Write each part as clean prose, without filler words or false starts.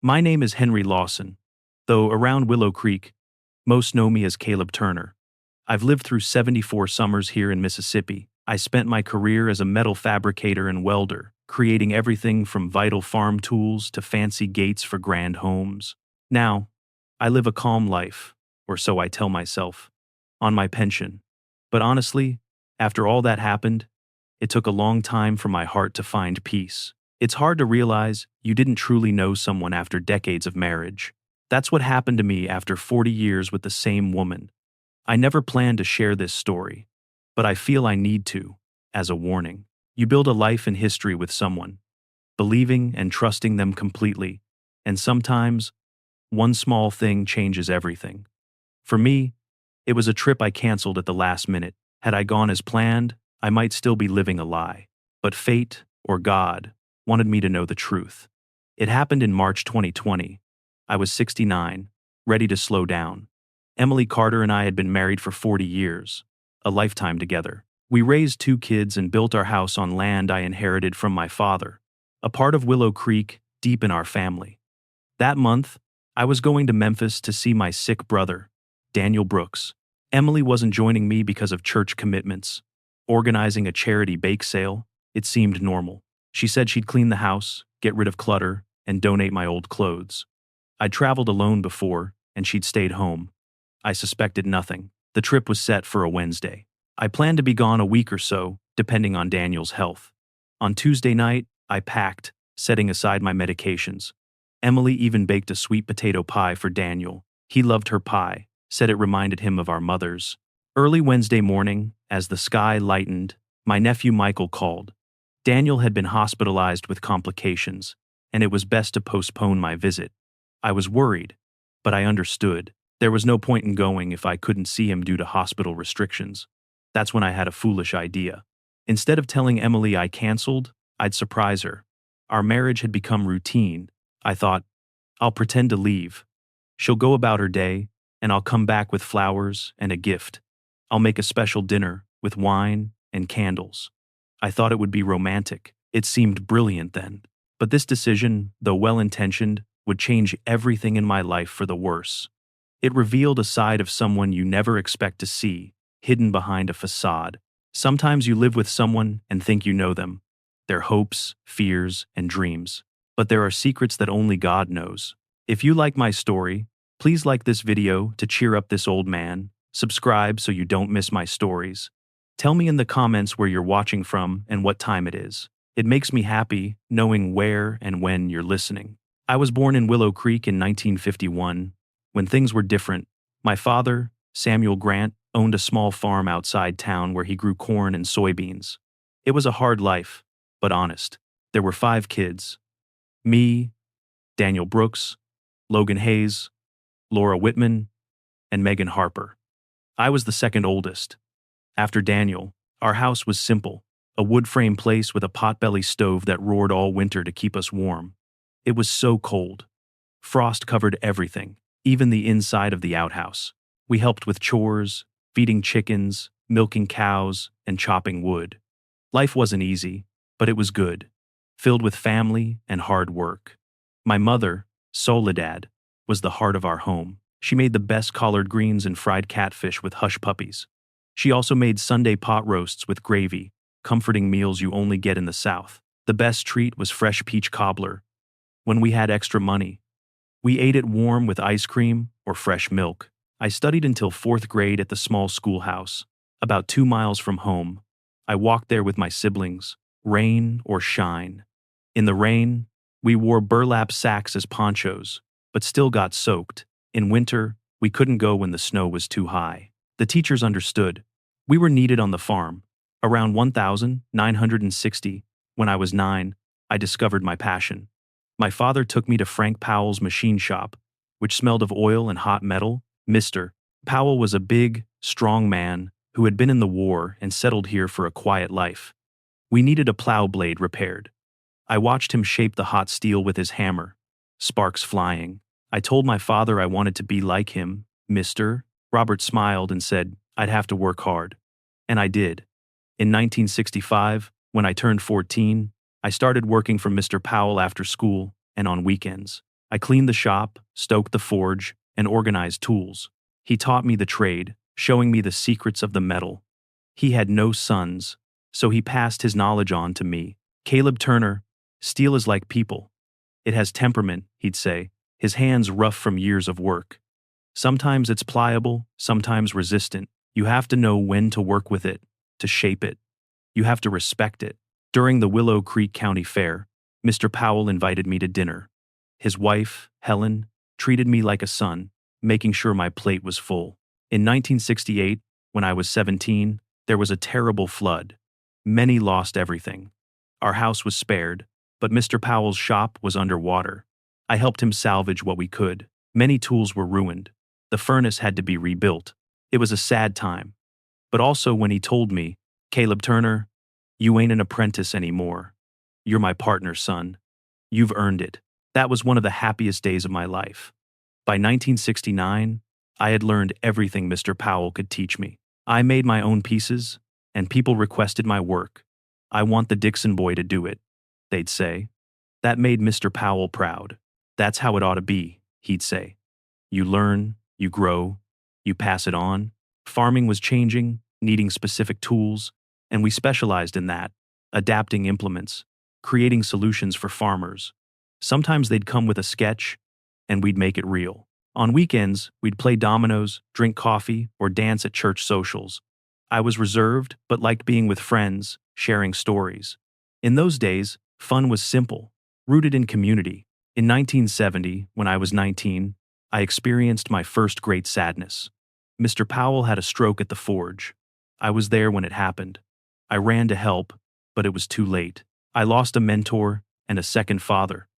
My name is Henry Lawson, though around Willow Creek, most know me as Caleb Turner. I've lived through 74 summers here in Mississippi. I spent my career as a metal fabricator and welder, creating everything from vital farm tools to fancy gates for grand homes. Now, I live a calm life, or so I tell myself, on my pension. But honestly, after all that happened, it took a long time for my heart to find peace. It's hard to realize you didn't truly know someone after decades of marriage. That's what happened to me after 40 years with the same woman. I never planned to share this story, but I feel I need to, as a warning. You build a life and history with someone, believing and trusting them completely, and sometimes, one small thing changes everything. For me, it was a trip I canceled at the last minute. Had I gone as planned, I might still be living a lie. But fate, or God, wanted me to know the truth. It happened in March 2020. I was 69, ready to slow down. Emily Carter and I had been married for 40 years, a lifetime together. We raised 2 kids and built our house on land I inherited from my father, a part of Willow Creek deep in our family. That month, I was going to Memphis to see my sick brother, Daniel Brooks. Emily wasn't joining me because of church commitments. Organizing a charity bake sale, it seemed normal. She said she'd clean the house, get rid of clutter, and donate my old clothes. I'd traveled alone before, and she'd stayed home. I suspected nothing. The trip was set for a Wednesday. I planned to be gone a week or so, depending on Daniel's health. On Tuesday night, I packed, setting aside my medications. Emily even baked a sweet potato pie for Daniel. He loved her pie, said it reminded him of our mothers. Early Wednesday morning, as the sky lightened, my nephew Michael called. Daniel had been hospitalized with complications, and it was best to postpone my visit. I was worried, but I understood. There was no point in going if I couldn't see him due to hospital restrictions. That's when I had a foolish idea. Instead of telling Emily I canceled, I'd surprise her. Our marriage had become routine. I thought, I'll pretend to leave. She'll go about her day, and I'll come back with flowers and a gift. I'll make a special dinner with wine and candles. I thought it would be romantic. It seemed brilliant then. But this decision, though well-intentioned, would change everything in my life for the worse. It revealed a side of someone you never expect to see, hidden behind a facade. Sometimes you live with someone and think you know them, their hopes, fears, and dreams. But there are secrets that only God knows. If you like my story, please like this video to cheer up this old man, subscribe so you don't miss my stories. Tell me in the comments where you're watching from and what time it is. It makes me happy knowing where and when you're listening. I was born in Willow Creek in 1951, when things were different. My father, Samuel Grant, owned a small farm outside town where he grew corn and soybeans. It was a hard life, but honest. There were 5 kids. Me, Daniel Brooks, Logan Hayes, Laura Whitman, and Megan Harper. I was the second oldest. After Daniel, our house was simple, a wood frame place with a potbelly stove that roared all winter to keep us warm. It was so cold. Frost covered everything, even the inside of the outhouse. We helped with chores, feeding chickens, milking cows, and chopping wood. Life wasn't easy, but it was good, filled with family and hard work. My mother, Soledad, was the heart of our home. She made the best collard greens and fried catfish with hush puppies. She also made Sunday pot roasts with gravy, comforting meals you only get in the South. The best treat was fresh peach cobbler. When we had extra money, we ate it warm with ice cream or fresh milk. I studied until 4th grade at the small schoolhouse, about 2 miles from home. I walked there with my siblings, rain or shine. In the rain, we wore burlap sacks as ponchos, but still got soaked. In winter, we couldn't go when the snow was too high. The teachers understood. We were needed on the farm. Around 1960, when I was 9, I discovered my passion. My father took me to Frank Powell's machine shop, which smelled of oil and hot metal. Mr. Powell was a big, strong man who had been in the war and settled here for a quiet life. We needed a plow blade repaired. I watched him shape the hot steel with his hammer, sparks flying. I told my father I wanted to be like him. Mr. Robert smiled and said I'd have to work hard. And I did. In 1965, when I turned 14, I started working for Mr. Powell after school and on weekends. I cleaned the shop, stoked the forge, and organized tools. He taught me the trade, showing me the secrets of the metal. He had no sons, so he passed his knowledge on to me. Caleb Turner, steel is like people. It has temperament, he'd say, his hands rough from years of work. Sometimes it's pliable, sometimes resistant. You have to know when to work with it, to shape it. You have to respect it. During the Willow Creek County Fair, Mr. Powell invited me to dinner. His wife, Helen, treated me like a son, making sure my plate was full. In 1968, when I was 17, there was a terrible flood. Many lost everything. Our house was spared, but Mr. Powell's shop was underwater. I helped him salvage what we could. Many tools were ruined. The furnace had to be rebuilt. It was a sad time. But also when he told me, "Caleb Turner, you ain't an apprentice anymore. You're my partner, son. You've earned it." That was one of the happiest days of my life. By 1969, I had learned everything Mr. Powell could teach me. I made my own pieces, and people requested my work. "I want the Dixon boy to do it," they'd say. That made Mr. Powell proud. "That's how it ought to be," he'd say. You learn, you grow, you pass it on. Farming was changing, needing specific tools, and we specialized in that, adapting implements, creating solutions for farmers. Sometimes they'd come with a sketch, and we'd make it real. On weekends, we'd play dominoes, drink coffee, or dance at church socials. I was reserved, but liked being with friends, sharing stories. In those days, fun was simple, rooted in community. In 1970, when I was 19, I experienced my first great sadness. Mr. Powell had a stroke at the forge. I was there when it happened. I ran to help, but it was too late. I lost a mentor and a second father.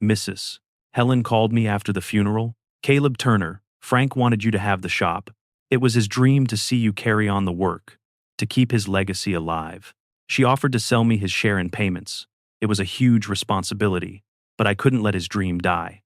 Mrs. Helen called me after the funeral. "Caleb Turner, Frank wanted you to have the shop. It was his dream to see you carry on the work, to keep his legacy alive." She offered to sell me his share in payments. It was a huge responsibility, but I couldn't let his dream die.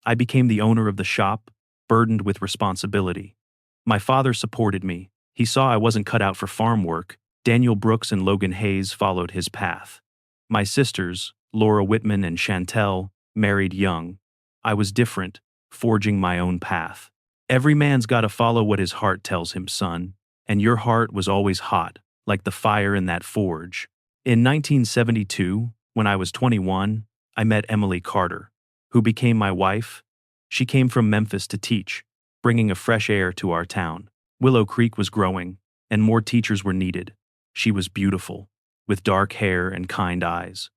I became the owner of the shop, burdened with responsibility. My father supported me. He saw I wasn't cut out for farm work. Daniel Brooks and Logan Hayes followed his path. My sisters, Laura Whitman and Chantel, married young. I was different, forging my own path. Every man's got to follow what his heart tells him, son, and your heart was always hot, like the fire in that forge. In 1972, when I was 21, I met Emily Carter, who became my wife. She came from Memphis to teach, bringing a fresh air to our town. Willow Creek was growing, and more teachers were needed. She was beautiful, with dark hair and kind eyes.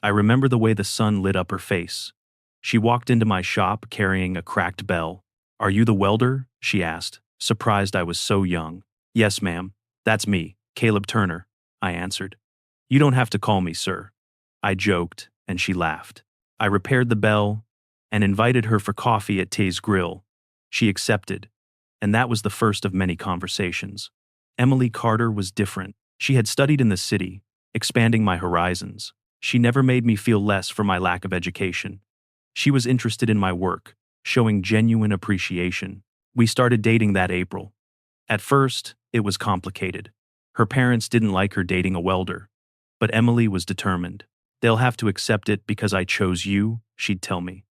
I remember the way the sun lit up her face. She walked into my shop carrying a cracked bell. "Are you the welder?" she asked, surprised I was so young. "Yes, ma'am. That's me, Caleb Turner," I answered. "You don't have to call me sir." I joked, and she laughed. I repaired the bell and invited her for coffee at Tay's Grill. She accepted, and that was the first of many conversations. Emily Carter was different. She had studied in the city, expanding my horizons. She never made me feel less for my lack of education. She was interested in my work, showing genuine appreciation. We started dating that April. At first, it was complicated. Her parents didn't like her dating a welder, but Emily was determined. "They'll have to accept it because I chose you," she'd tell me.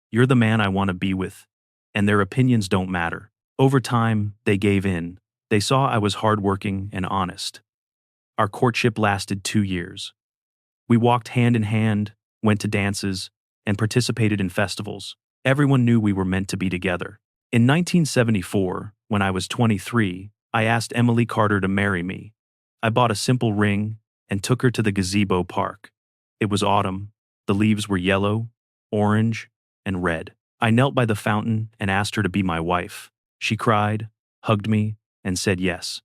"You're the man I want to be with, and their opinions don't matter." Over time, they gave in. They saw I was hardworking and honest. Our courtship lasted 2 years. We walked hand in hand, went to dances, and participated in festivals. Everyone knew we were meant to be together. In 1974, when I was 23, I asked Emily Carter to marry me. I bought a simple ring and took her to the gazebo park. It was autumn. The leaves were yellow, orange, and red. I knelt by the fountain and asked her to be my wife. She cried, hugged me, and said yes.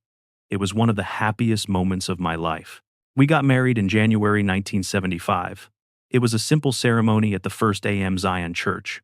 It was one of the happiest moments of my life. We got married in January 1975. It was a simple ceremony at the First AM Zion Church.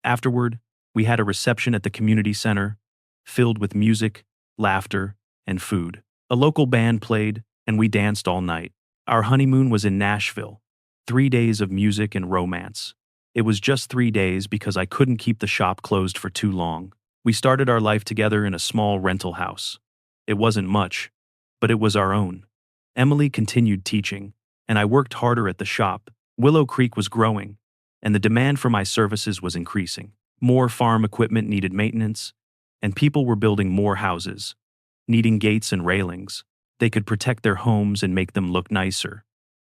Afterward, we had a reception at the community center, filled with music, laughter, and food. A local band played, and we danced all night. Our honeymoon was in Nashville. 3 days of music and romance. It was just 3 days because I couldn't keep the shop closed for too long. We started our life together in a small rental house. It wasn't much, but it was our own. Emily continued teaching, and I worked harder at the shop. Willow Creek was growing, and the demand for my services was increasing. More farm equipment needed maintenance, and people were building more houses, needing gates and railings. They could protect their homes and make them look nicer.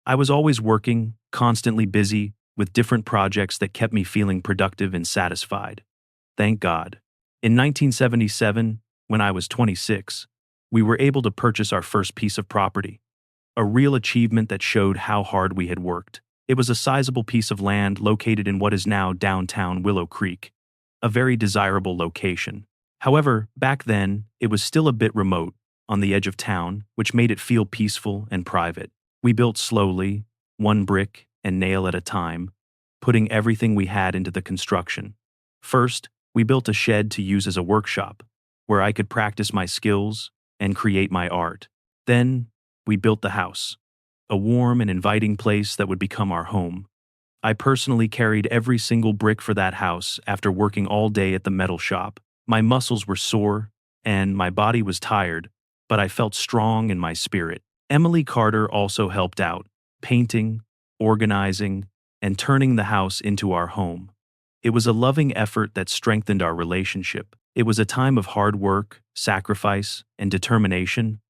I was always working, constantly busy, with different projects that kept me feeling productive and satisfied. Thank God. In 1977, when I was 26, we were able to purchase our first piece of property, a real achievement that showed how hard we had worked. It was a sizable piece of land located in what is now downtown Willow Creek, a very desirable location. However, back then, it was still a bit remote, on the edge of town, which made it feel peaceful and private. We built slowly, one brick and nail at a time, putting everything we had into the construction. First, we built a shed to use as a workshop, where I could practice my skills and create my art. Then, we built the house, a warm and inviting place that would become our home. I personally carried every single brick for that house after working all day at the metal shop. My muscles were sore, and my body was tired, but I felt strong in my spirit. Emily Carter also helped out, painting, organizing, and turning the house into our home. It was a loving effort that strengthened our relationship. It was a time of hard work, sacrifice, and determination,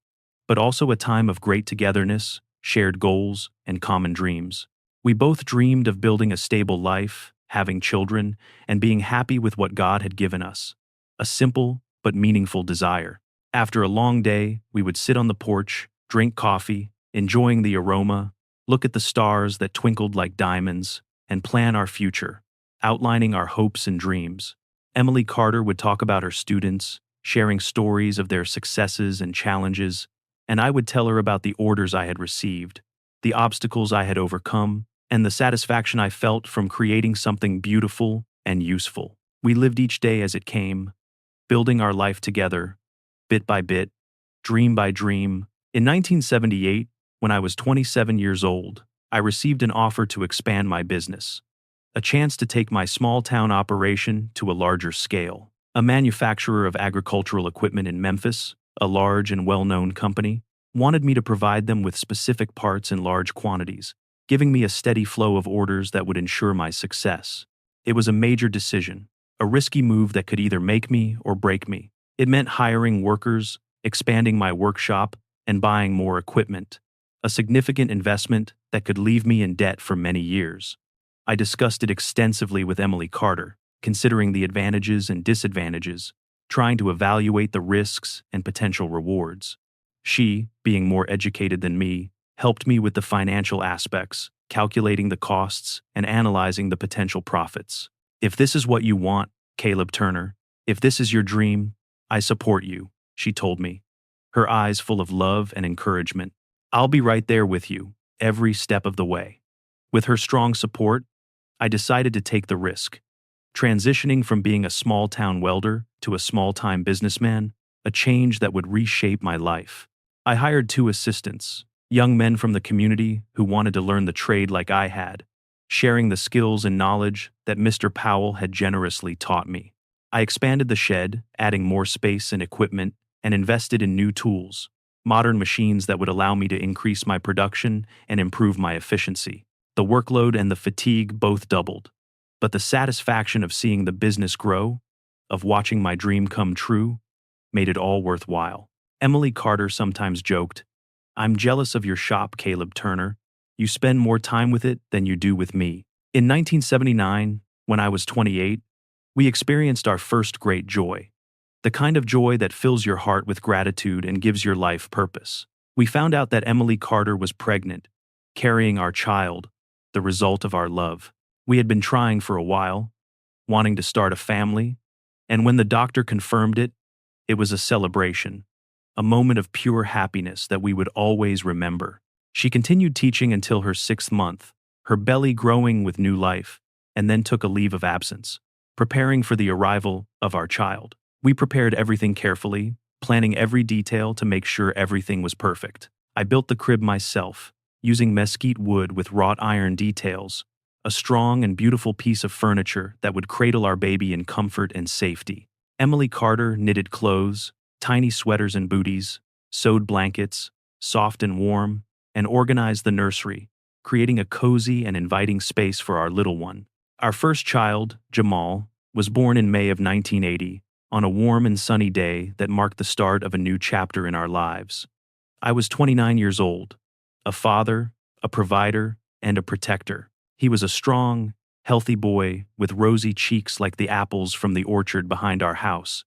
but also a time of great togetherness, shared goals, and common dreams. We both dreamed of building a stable life, having children, and being happy with what God had given us. A simple but meaningful desire. After a long day, we would sit on the porch, drink coffee, enjoying the aroma, look at the stars that twinkled like diamonds, and plan our future, outlining our hopes and dreams. Emily Carter would talk about her students, sharing stories of their successes and challenges, and I would tell her about the orders I had received, the obstacles I had overcome, and the satisfaction I felt from creating something beautiful and useful. We lived each day as it came, building our life together, bit by bit, dream by dream. In 1978, when I was 27 years old, I received an offer to expand my business, a chance to take my small-town operation to a larger scale. A manufacturer of agricultural equipment in Memphis, a large and well-known company, wanted me to provide them with specific parts in large quantities, giving me a steady flow of orders that would ensure my success. It was a major decision, a risky move that could either make me or break me. It meant hiring workers, expanding my workshop, and buying more equipment, a significant investment that could leave me in debt for many years. I discussed it extensively with Emily Carter, considering the advantages and disadvantages, trying to evaluate the risks and potential rewards. She, being more educated than me, helped me with the financial aspects, calculating the costs and analyzing the potential profits. If this is what you want, Caleb Turner, if this is your dream, I support you, she told me, her eyes full of love and encouragement. I'll be right there with you, every step of the way. With her strong support, I decided to take the risk, transitioning from being a small-town welder to a small-time businessman, a change that would reshape my life. I hired 2 assistants, young men from the community who wanted to learn the trade like I had, sharing the skills and knowledge that Mr. Powell had generously taught me. I expanded the shed, adding more space and equipment, and invested in new tools, modern machines that would allow me to increase my production and improve my efficiency. The workload and the fatigue both doubled, but the satisfaction of seeing the business grow, of watching my dream come true, made it all worthwhile. Emily Carter sometimes joked, "I'm jealous of your shop, Caleb Turner. You spend more time with it than you do with me." In 1979, when I was 28, we experienced our first great joy, the kind of joy that fills your heart with gratitude and gives your life purpose. We found out that Emily Carter was pregnant, carrying our child, the result of our love. We had been trying for a while, wanting to start a family, and when the doctor confirmed it, it was a celebration, a moment of pure happiness that we would always remember. She continued teaching until her 6th month, her belly growing with new life, and then took a leave of absence, preparing for the arrival of our child. We prepared everything carefully, planning every detail to make sure everything was perfect. I built the crib myself, using mesquite wood with wrought iron details, a strong and beautiful piece of furniture that would cradle our baby in comfort and safety. Emily Carter knitted clothes, tiny sweaters and booties, sewed blankets, soft and warm, and organized the nursery, creating a cozy and inviting space for our little one. Our first child, Jamal, was born in May of 1980, on a warm and sunny day that marked the start of a new chapter in our lives. I was 29 years old, a father, a provider, and a protector. He was a strong, healthy boy with rosy cheeks like the apples from the orchard behind our house,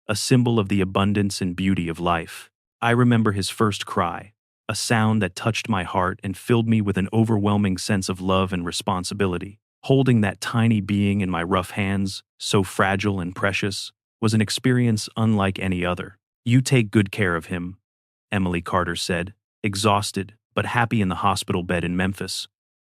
a symbol of the abundance and beauty of life. I remember his first cry, a sound that touched my heart and filled me with an overwhelming sense of love and responsibility. Holding that tiny being in my rough hands, so fragile and precious, was an experience unlike any other. "You take good care of him," Emily Carter said, exhausted but happy in the hospital bed in Memphis,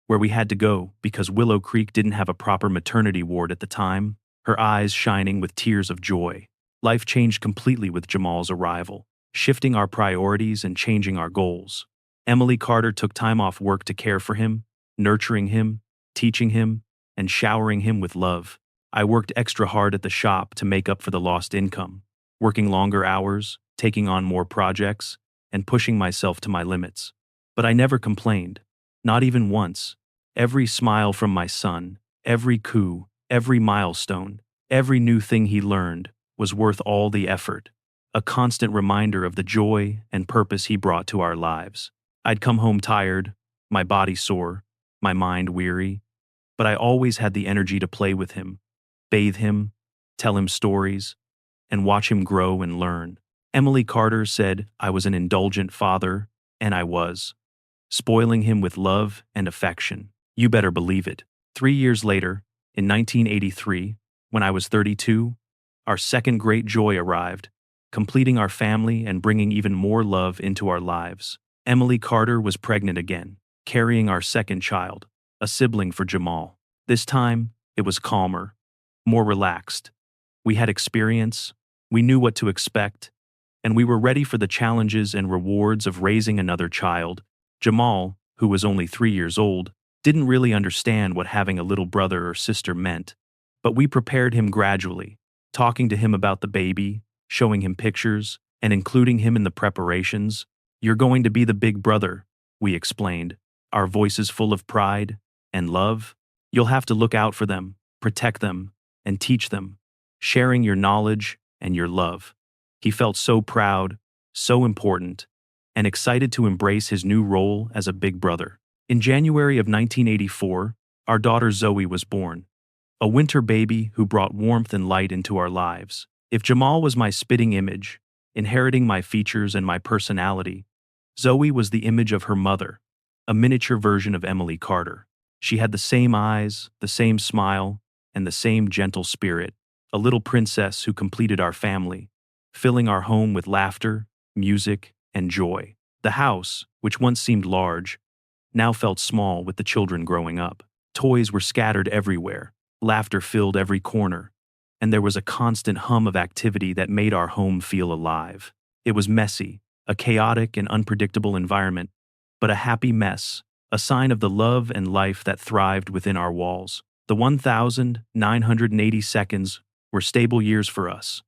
where we had to go because Willow Creek didn't have a proper maternity ward at the time, her eyes shining with tears of joy. Life changed completely with Jamal's arrival, shifting our priorities and changing our goals. Emily Carter took time off work to care for him, nurturing him, teaching him, and showering him with love. I worked extra hard at the shop to make up for the lost income, working longer hours, taking on more projects, and pushing myself to my limits. But I never complained, not even once. Every smile from my son, every coup, every milestone, every new thing he learned was worth all the effort, a constant reminder of the joy and purpose he brought to our lives. I'd come home tired, my body sore, my mind weary, but I always had the energy to play with him, bathe him, tell him stories, and watch him grow and learn. Emily Carter said I was an indulgent father, and I was, spoiling him with love and affection. You better believe it. 3 years later, in 1983, when I was 32, our second great joy arrived, completing our family and bringing even more love into our lives. Emily Carter was pregnant again, carrying our second child, a sibling for Jamal. This time, it was calmer, more relaxed. We had experience, we knew what to expect, and we were ready for the challenges and rewards of raising another child. Jamal, who was only 3 years old, didn't really understand what having a little brother or sister meant, but we prepared him gradually, talking to him about the baby, showing him pictures, and including him in the preparations. "You're going to be the big brother," we explained, our voices full of pride and love. "You'll have to look out for them, protect them, and teach them, sharing your knowledge and your love." He felt so proud, so important, and excited to embrace his new role as a big brother. In January of 1984, our daughter Zoe was born, a winter baby who brought warmth and light into our lives. If Jamal was my spitting image, inheriting my features and my personality, Zoe was the image of her mother, a miniature version of Emily Carter. She had the same eyes, the same smile, and the same gentle spirit, a little princess who completed our family, filling our home with laughter, music, and joy. The house, which once seemed large, now felt small with the children growing up. Toys were scattered everywhere, laughter filled every corner, and there was a constant hum of activity that made our home feel alive. It was messy, a chaotic and unpredictable environment, but a happy mess, a sign of the love and life that thrived within our walls. The 1,980 seconds were stable years for us,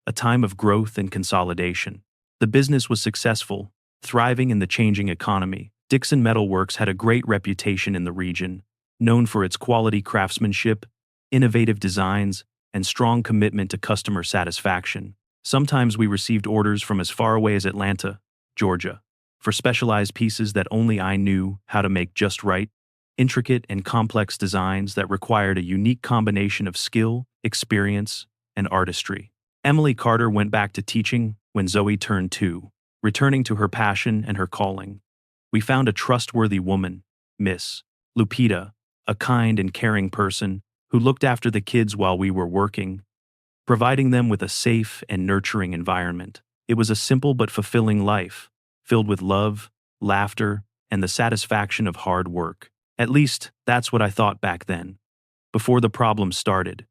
a time of growth and consolidation. The business was successful, thriving in the changing economy. Dixon Metalworks had a great reputation in the region, known for its quality craftsmanship, innovative designs, and strong commitment to customer satisfaction. Sometimes we received orders from as far away as Atlanta, Georgia, for specialized pieces that only I knew how to make just right, intricate and complex designs that required a unique combination of skill, experience, and artistry. Emily Carter went back to teaching when Zoe turned 2, returning to her passion and her calling. We found a trustworthy woman, Miss Lupita, a kind and caring person who looked after the kids while we were working, providing them with a safe and nurturing environment. It was a simple but fulfilling life, filled with love, laughter, and the satisfaction of hard work. At least, that's what I thought back then, before the problem started,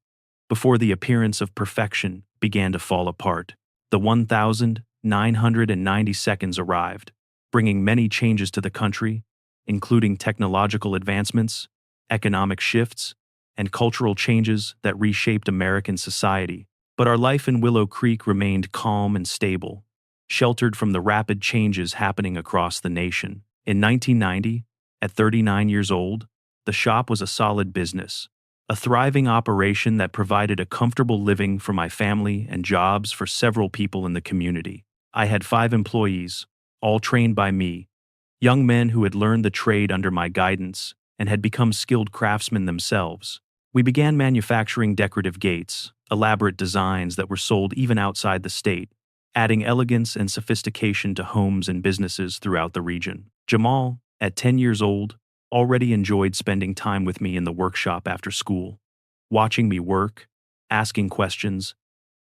before the appearance of perfection began to fall apart. The 1,990 seconds arrived, bringing many changes to the country, including technological advancements, economic shifts, and cultural changes that reshaped American society. But our life in Willow Creek remained calm and stable, sheltered from the rapid changes happening across the nation. In 1990, at 39 years old, the shop was a solid business, a thriving operation that provided a comfortable living for my family and jobs for several people in the community. I had 5 employees, all trained by me, young men who had learned the trade under my guidance and had become skilled craftsmen themselves. We began manufacturing decorative gates, elaborate designs that were sold even outside the state, adding elegance and sophistication to homes and businesses throughout the region. Jamal, at 10 years old, already enjoyed spending time with me in the workshop after school, watching me work, asking questions,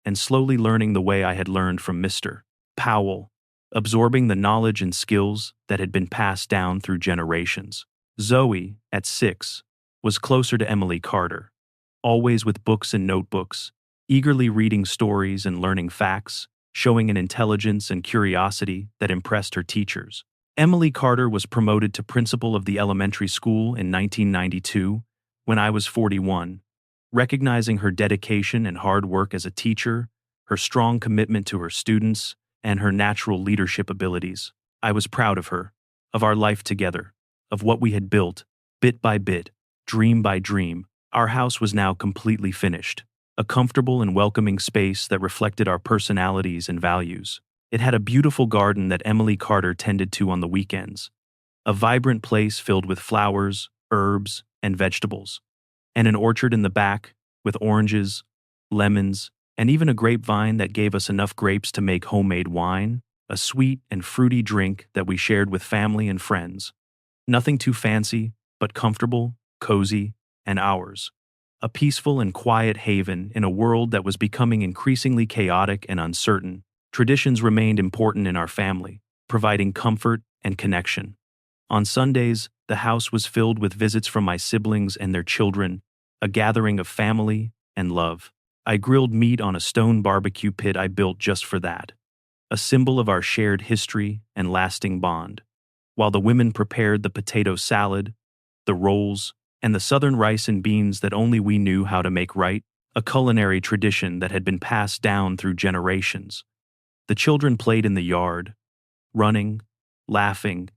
and slowly learning the way I had learned from Mr. Powell, absorbing the knowledge and skills that had been passed down through generations. Zoe, at 6, was closer to Emily Carter, always with books and notebooks, eagerly reading stories and learning facts, showing an intelligence and curiosity that impressed her teachers. Emily Carter was promoted to principal of the elementary school in 1992 when I was 41, recognizing her dedication and hard work as a teacher, her strong commitment to her students, and her natural leadership abilities. I was proud of her, of our life together, of what we had built, bit by bit, dream by dream. Our house was now completely finished, a comfortable and welcoming space that reflected our personalities and values. It had a beautiful garden that Emily Carter tended to on the weekends, a vibrant place filled with flowers, herbs, and vegetables, and an orchard in the back with oranges, lemons, and even a grapevine that gave us enough grapes to make homemade wine, a sweet and fruity drink that we shared with family and friends. Nothing too fancy, but comfortable, cozy, and ours. A peaceful and quiet haven in a world that was becoming increasingly chaotic and uncertain. Traditions remained important in our family, providing comfort and connection. On Sundays, the house was filled with visits from my siblings and their children, a gathering of family and love. I grilled meat on a stone barbecue pit I built just for that, a symbol of our shared history and lasting bond, while the women prepared the potato salad, the rolls, and the southern rice and beans that only we knew how to make right, a culinary tradition that had been passed down through generations. The children played in the yard, running, laughing,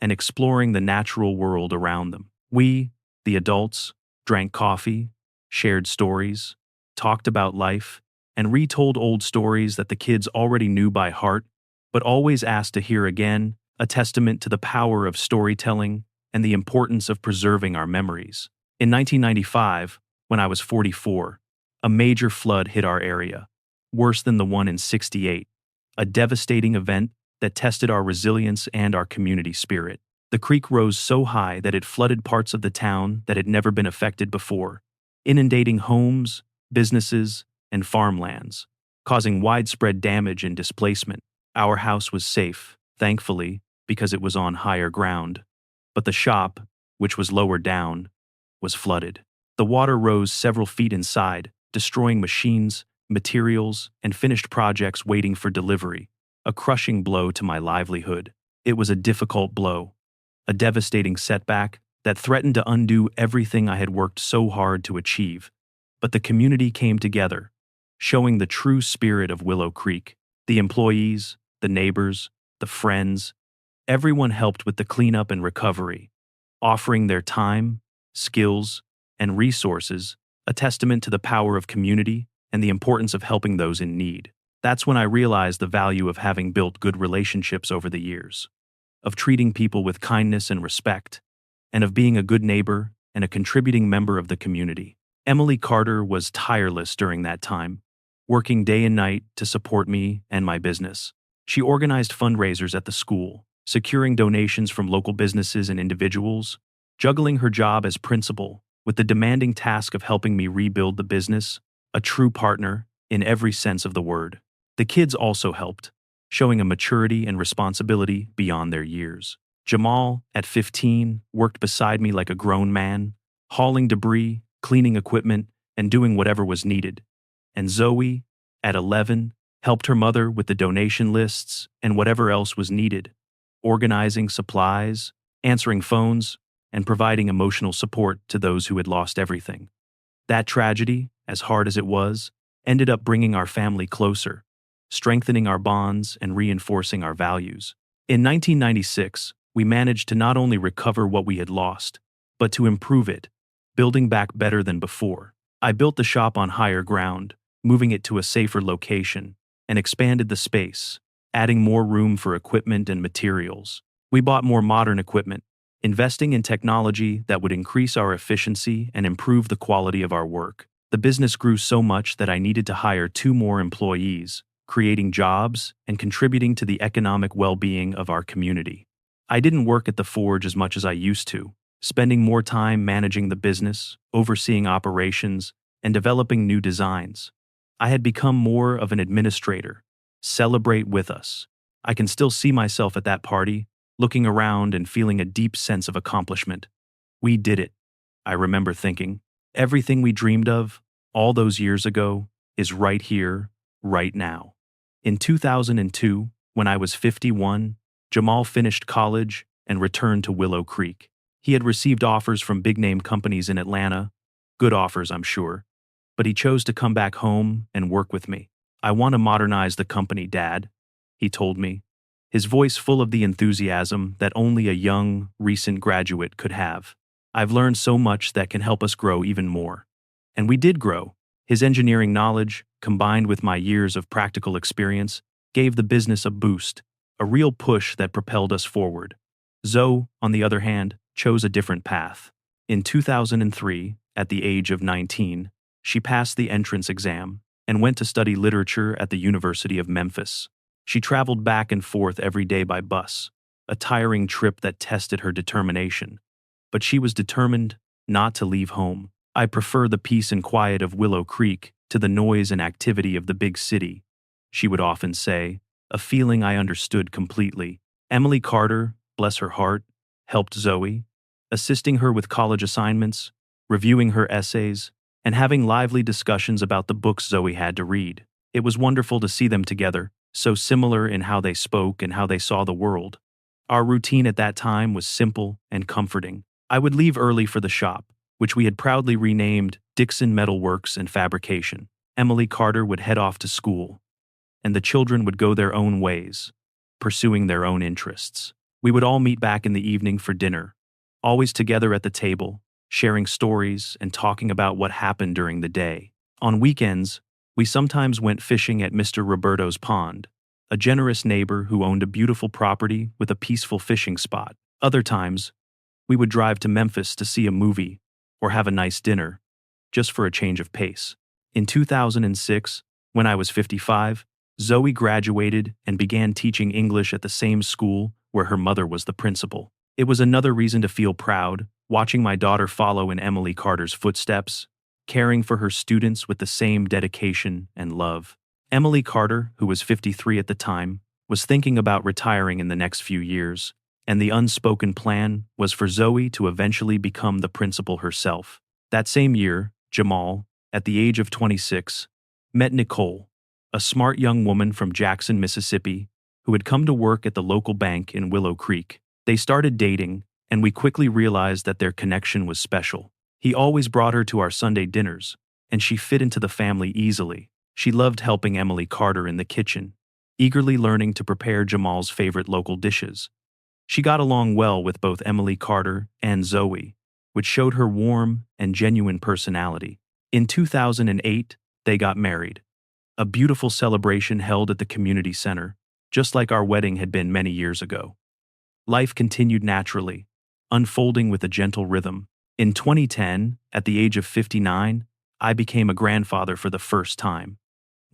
and exploring the natural world around them. We, the adults, drank coffee, shared stories, talked about life, and retold old stories that the kids already knew by heart, but always asked to hear again, a testament to the power of storytelling and the importance of preserving our memories. In 1995, when I was 44, a major flood hit our area, worse than the one in '68, a devastating event that tested our resilience and our community spirit. The creek rose so high that it flooded parts of the town that had never been affected before, inundating homes, businesses, and farmlands, causing widespread damage and displacement. Our house was safe, thankfully, because it was on higher ground, but the shop, which was lower down, was flooded. The water rose several feet inside, destroying machines, materials, and finished projects waiting for delivery, a crushing blow to my livelihood. It was a difficult blow, a devastating setback that threatened to undo everything I had worked so hard to achieve. But the community came together, showing the true spirit of Willow Creek. The employees, the neighbors, the friends, everyone helped with the cleanup and recovery, offering their time, skills, and resources, a testament to the power of community and the importance of helping those in need. That's when I realized the value of having built good relationships over the years, of treating people with kindness and respect, and of being a good neighbor and a contributing member of the community. Emily Carter was tireless during that time, working day and night to support me and my business. She organized fundraisers at the school, securing donations from local businesses and individuals, juggling her job as principal with the demanding task of helping me rebuild the business, a true partner in every sense of the word. The kids also helped, showing a maturity and responsibility beyond their years. Jamal, at 15, worked beside me like a grown man, hauling debris, cleaning equipment, and doing whatever was needed. And Zoe, at 11, helped her mother with the donation lists and whatever else was needed, organizing supplies, answering phones, and providing emotional support to those who had lost everything. That tragedy, as hard as it was, ended up bringing our family closer, strengthening our bonds and reinforcing our values. In 1996, we managed to not only recover what we had lost, but to improve it, building back better than before. I built the shop on higher ground, moving it to a safer location, and expanded the space, adding more room for equipment and materials. We bought more modern equipment, investing in technology that would increase our efficiency and improve the quality of our work. The business grew so much that I needed to hire 2 more employees, creating jobs and contributing to the economic well-being of our community. I didn't work at the forge as much as I used to, spending more time managing the business, overseeing operations, and developing new designs. I had become more of an administrator. Celebrate with us. I can still see myself at that party, looking around and feeling a deep sense of accomplishment. We did it, I remember thinking. Everything we dreamed of, all those years ago, is right here, right now. In 2002, when I was 51, Jamal finished college and returned to Willow Creek. He had received offers from big-name companies in Atlanta, good offers, I'm sure, but he chose to come back home and work with me. "I want to modernize the company, Dad," he told me, his voice full of the enthusiasm that only a young, recent graduate could have. "I've learned so much that can help us grow even more." And we did grow. His engineering knowledge, combined with my years of practical experience, gave the business a boost, a real push that propelled us forward. Zoe, on the other hand, chose a different path. In 2003, at the age of 19, she passed the entrance exam and went to study literature at the University of Memphis. She traveled back and forth every day by bus, a tiring trip that tested her determination. But she was determined not to leave home. "I prefer the peace and quiet of Willow Creek to the noise and activity of the big city," she would often say, a feeling I understood completely. Emily Carter, bless her heart, helped Zoe, assisting her with college assignments, reviewing her essays, and having lively discussions about the books Zoe had to read. It was wonderful to see them together, so similar in how they spoke and how they saw the world. Our routine at that time was simple and comforting. I would leave early for the shop, which we had proudly renamed Dixon Metal Works and Fabrication. Emily Carter would head off to school, and the children would go their own ways, pursuing their own interests. We would all meet back in the evening for dinner, always together at the table, sharing stories and talking about what happened during the day. On weekends, we sometimes went fishing at Mr. Roberto's pond, a generous neighbor who owned a beautiful property with a peaceful fishing spot. Other times, we would drive to Memphis to see a movie or have a nice dinner, just for a change of pace. In 2006, when I was 55, Zoe graduated and began teaching English at the same school where her mother was the principal. It was another reason to feel proud, watching my daughter follow in Emily Carter's footsteps, caring for her students with the same dedication and love. Emily Carter, who was 53 at the time, was thinking about retiring in the next few years, and the unspoken plan was for Zoe to eventually become the principal herself. That same year, Jamal, at the age of 26, met Nicole, a smart young woman from Jackson, Mississippi, who had come to work at the local bank in Willow Creek. They started dating, and we quickly realized that their connection was special. He always brought her to our Sunday dinners, and she fit into the family easily. She loved helping Emily Carter in the kitchen, eagerly learning to prepare Jamal's favorite local dishes. She got along well with both Emily Carter and Zoe, which showed her warm and genuine personality. In 2008, they got married. A beautiful celebration held at the community center, just like our wedding had been many years ago. Life continued naturally, unfolding with a gentle rhythm. In 2010, at the age of 59, I became a grandfather for the first time.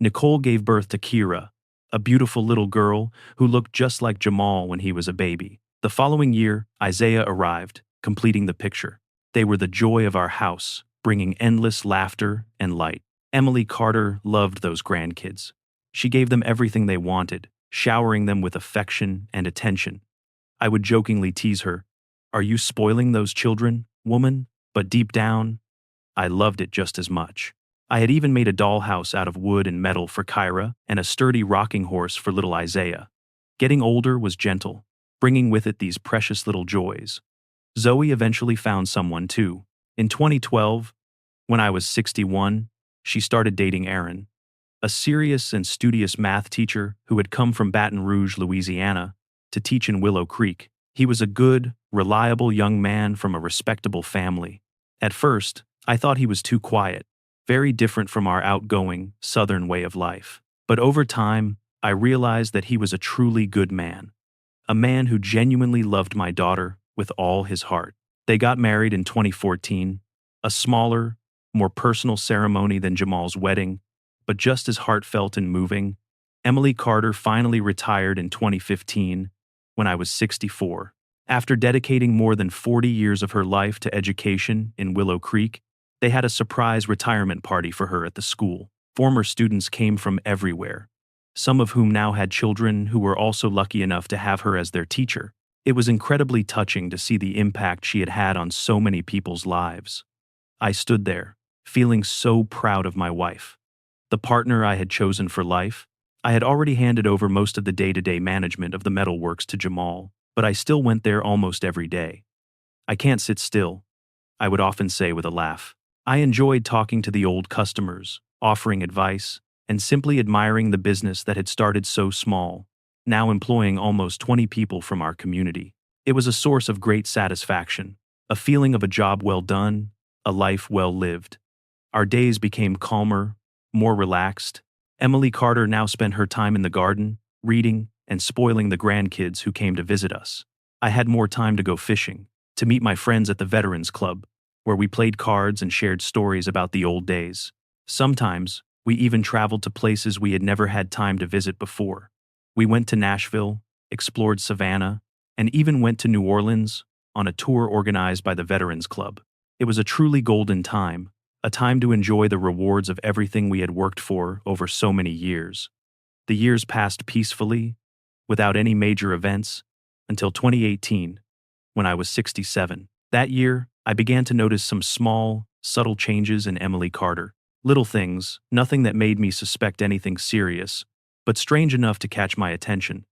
Nicole gave birth to Kira, a beautiful little girl who looked just like Jamal when he was a baby. The following year, Isaiah arrived, completing the picture. They were the joy of our house, bringing endless laughter and light. Emily Carter loved those grandkids. She gave them everything they wanted, showering them with affection and attention. I would jokingly tease her, "Are you spoiling those children, woman?" But deep down, I loved it just as much. I had even made a dollhouse out of wood and metal for Kyra and a sturdy rocking horse for little Isaiah. Getting older was gentle, bringing with it these precious little joys. Zoe eventually found someone too. In 2012, when I was 61, she started dating Aaron, a serious and studious math teacher who had come from Baton Rouge, Louisiana, to teach in Willow Creek. He was a good, reliable young man from a respectable family. At first, I thought he was too quiet, very different from our outgoing, southern way of life. But over time, I realized that he was a truly good man. A man who genuinely loved my daughter with all his heart. They got married in 2014, a smaller, more personal ceremony than Jamal's wedding, but just as heartfelt and moving. Emily Carter finally retired in 2015 when I was 64. After dedicating more than 40 years of her life to education in Willow Creek, they had a surprise retirement party for her at the school. Former students came from everywhere, some of whom now had children who were also lucky enough to have her as their teacher. It was incredibly touching to see the impact she had had on so many people's lives. I stood there, feeling so proud of my wife, the partner I had chosen for life. I had already handed over most of the day-to-day management of the metalworks to Jamal, but I still went there almost every day. I can't sit still, I would often say with a laugh. I enjoyed talking to the old customers, offering advice, and simply admiring the business that had started so small, now employing almost 20 people from our community. It was a source of great satisfaction, a feeling of a job well done, a life well lived. Our days became calmer, more relaxed. Emily Carter now spent her time in the garden, reading, and spoiling the grandkids who came to visit us. I had more time to go fishing, to meet my friends at the Veterans Club, where we played cards and shared stories about the old days. Sometimes, we even traveled to places we had never had time to visit before. We went to Nashville, explored Savannah, and even went to New Orleans on a tour organized by the Veterans Club. It was a truly golden time, a time to enjoy the rewards of everything we had worked for over so many years. The years passed peacefully, without any major events, until 2018, when I was 67. That year, I began to notice some small, subtle changes in Emily Carter. Little things, nothing that made me suspect anything serious, but strange enough to catch my attention.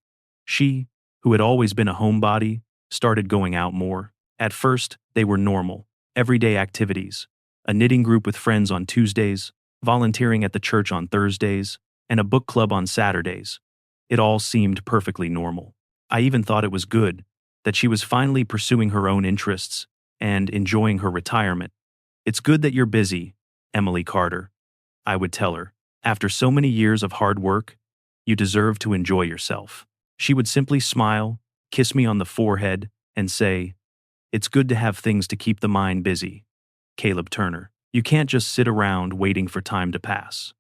She, who had always been a homebody, started going out more. At first, they were normal, everyday activities. A knitting group with friends on Tuesdays, volunteering at the church on Thursdays, and a book club on Saturdays. It all seemed perfectly normal. I even thought it was good that she was finally pursuing her own interests and enjoying her retirement. "It's good that you're busy, Emily Carter," I would tell her. "After so many years of hard work, you deserve to enjoy yourself." She would simply smile, kiss me on the forehead, and say, "It's good to have things to keep the mind busy, Caleb Turner. You can't just sit around waiting for time to pass."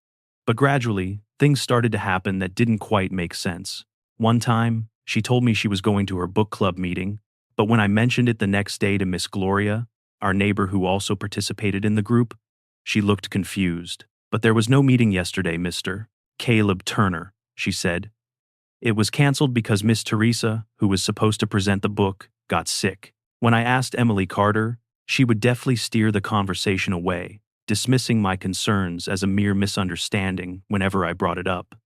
But gradually, things started to happen that didn't quite make sense. One time, she told me she was going to her book club meeting, but when I mentioned it the next day to Miss Gloria, our neighbor who also participated in the group, she looked confused. "But there was no meeting yesterday, Mr. Caleb Turner," she said. "It was canceled because Miss Teresa, who was supposed to present the book, got sick." When I asked Emily Carter, she would deftly steer the conversation away, dismissing my concerns as a mere misunderstanding whenever I brought it up.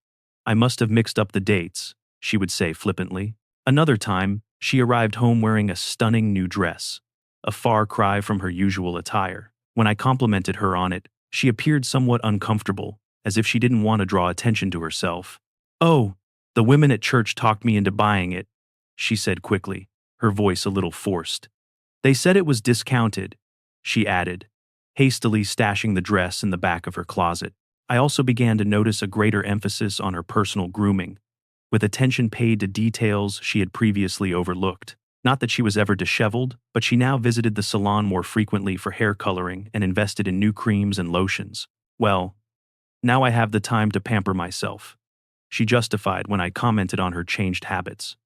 "I must have mixed up the dates," she would say flippantly. Another time, she arrived home wearing a stunning new dress, a far cry from her usual attire. When I complimented her on it, she appeared somewhat uncomfortable, as if she didn't want to draw attention to herself. "Oh, the women at church talked me into buying it," she said quickly, her voice a little forced. "They said it was discounted," she added, hastily stashing the dress in the back of her closet. I also began to notice a greater emphasis on her personal grooming, with attention paid to details she had previously overlooked. Not that she was ever disheveled, but she now visited the salon more frequently for hair coloring and invested in new creams and lotions. "Well, now I have the time to pamper myself," she justified when I commented on her changed habits.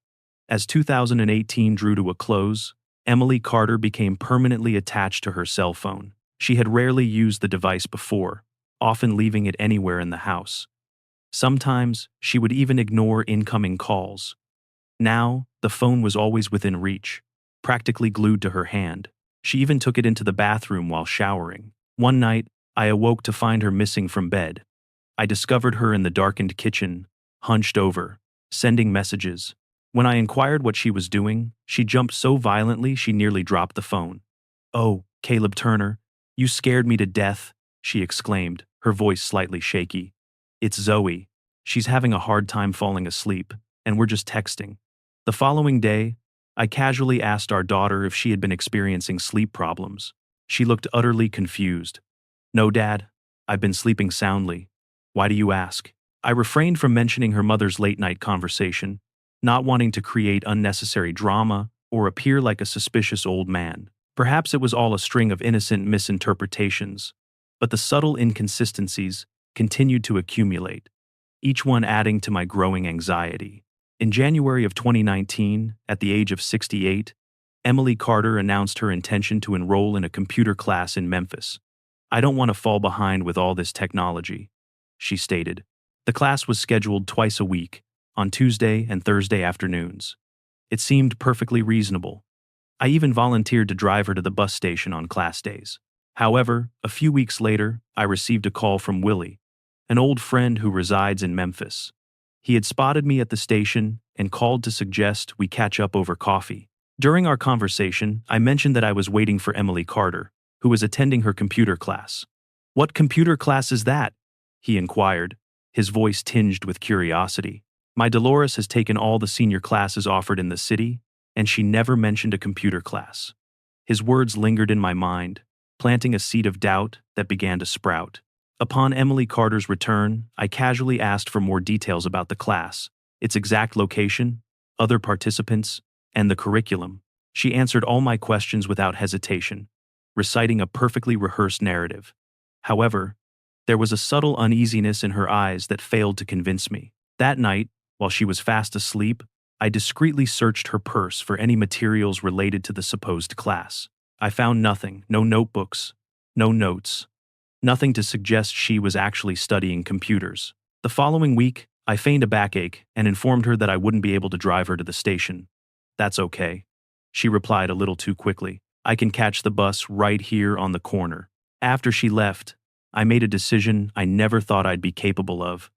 As 2018 drew to a close, Emily Carter became permanently attached to her cell phone. She had rarely used the device before, often leaving it anywhere in the house. Sometimes, she would even ignore incoming calls. Now, the phone was always within reach, practically glued to her hand. She even took it into the bathroom while showering. One night, I awoke to find her missing from bed. I discovered her in the darkened kitchen, hunched over, sending messages. When I inquired what she was doing, she jumped so violently she nearly dropped the phone. "Oh, Caleb Turner, you scared me to death," she exclaimed, her voice slightly shaky. "It's Zoe. She's having a hard time falling asleep, and we're just texting." The following day, I casually asked our daughter if she had been experiencing sleep problems. She looked utterly confused. No, Dad. I've been sleeping soundly. Why do you ask? I refrained from mentioning her mother's late-night conversation, not wanting to create unnecessary drama or appear like a suspicious old man. Perhaps it was all a string of innocent misinterpretations, but the subtle inconsistencies continued to accumulate, each one adding to my growing anxiety. In January of 2019, at the age of 68, Emily Carter announced her intention to enroll in a computer class in Memphis. I don't want to fall behind with all this technology, she stated. The class was scheduled twice a week, on Tuesday and Thursday afternoons. It seemed perfectly reasonable. I even volunteered to drive her to the bus station on class days. However, a few weeks later, I received a call from Willie, an old friend who resides in Memphis. He had spotted me at the station and called to suggest we catch up over coffee. During our conversation, I mentioned that I was waiting for Emily Carter, who was attending her computer class. "What computer class is that?" he inquired, his voice tinged with curiosity. "My Dolores has taken all the senior classes offered in the city, and she never mentioned a computer class." His words lingered in my mind, planting a seed of doubt that began to sprout. Upon Emily Carter's return, I casually asked for more details about the class, its exact location, other participants, and the curriculum. She answered all my questions without hesitation, reciting a perfectly rehearsed narrative. However, there was a subtle uneasiness in her eyes that failed to convince me. That night, while she was fast asleep, I discreetly searched her purse for any materials related to the supposed class. I found nothing, no notebooks, no notes, nothing to suggest she was actually studying computers. The following week, I feigned a backache and informed her that I wouldn't be able to drive her to the station. "That's okay," she replied a little too quickly. "I can catch the bus right here on the corner." After she left, I made a decision I never thought I'd be capable of.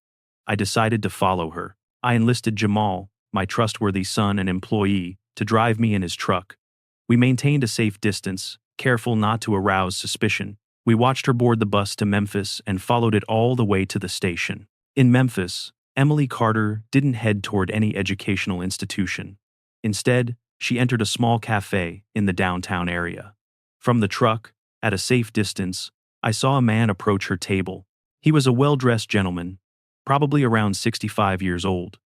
I decided to follow her. I enlisted Jamal, my trustworthy son and employee, to drive me in his truck. We maintained a safe distance, careful not to arouse suspicion. We watched her board the bus to Memphis and followed it all the way to the station. In Memphis, Emily Carter didn't head toward any educational institution. Instead, she entered a small cafe in the downtown area. From the truck, at a safe distance, I saw a man approach her table. He was a well-dressed gentleman, probably around 65 years old,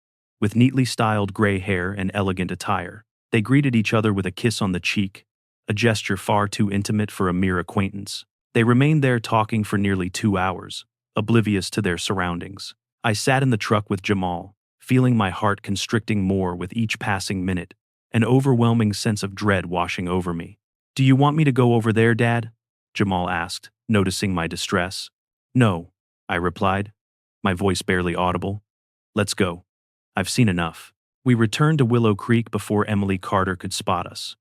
with neatly styled gray hair and elegant attire. They greeted each other with a kiss on the cheek, a gesture far too intimate for a mere acquaintance. They remained there talking for nearly 2 hours, oblivious to their surroundings. I sat in the truck with Jamal, feeling my heart constricting more with each passing minute, an overwhelming sense of dread washing over me. "Do you want me to go over there, Dad?" Jamal asked, noticing my distress. "No," I replied, my voice barely audible. "Let's go. I've seen enough." We returned to Willow Creek before Emily Carter could spot us.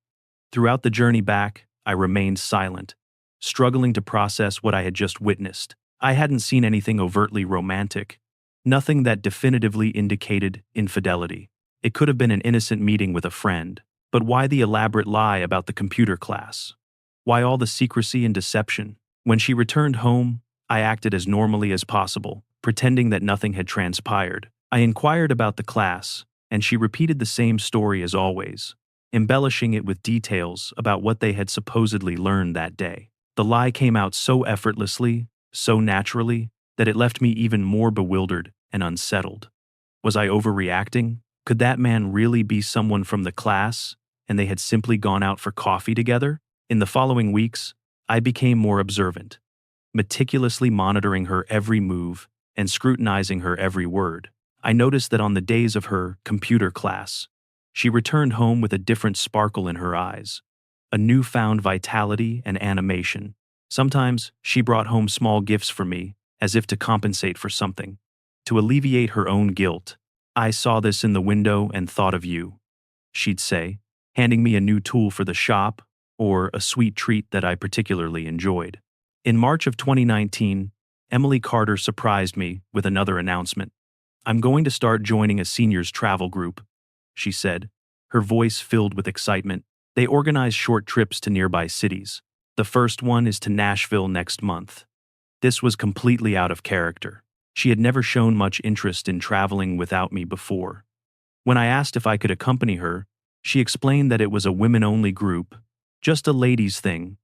Throughout the journey back, I remained silent, struggling to process what I had just witnessed. I hadn't seen anything overtly romantic, nothing that definitively indicated infidelity. It could have been an innocent meeting with a friend, but why the elaborate lie about the computer class? Why all the secrecy and deception? When she returned home, I acted as normally as possible, pretending that nothing had transpired. I inquired about the class, and she repeated the same story as always, embellishing it with details about what they had supposedly learned that day. The lie came out so effortlessly, so naturally, that it left me even more bewildered and unsettled. Was I overreacting? Could that man really be someone from the class, and they had simply gone out for coffee together? In the following weeks, I became more observant, meticulously monitoring her every move and scrutinizing her every word. I noticed that on the days of her computer class, she returned home with a different sparkle in her eyes, a newfound vitality and animation. Sometimes she brought home small gifts for me, as if to compensate for something, to alleviate her own guilt. "I saw this in the window and thought of you," she'd say, handing me a new tool for the shop or a sweet treat that I particularly enjoyed. In March of 2019, Emily Carter surprised me with another announcement. "I'm going to start joining a seniors travel group," she said, her voice filled with excitement. "They organize short trips to nearby cities. The first one is to Nashville next month." This was completely out of character. She had never shown much interest in traveling without me before. When I asked if I could accompany her, she explained that it was a women-only group, just a ladies' thing.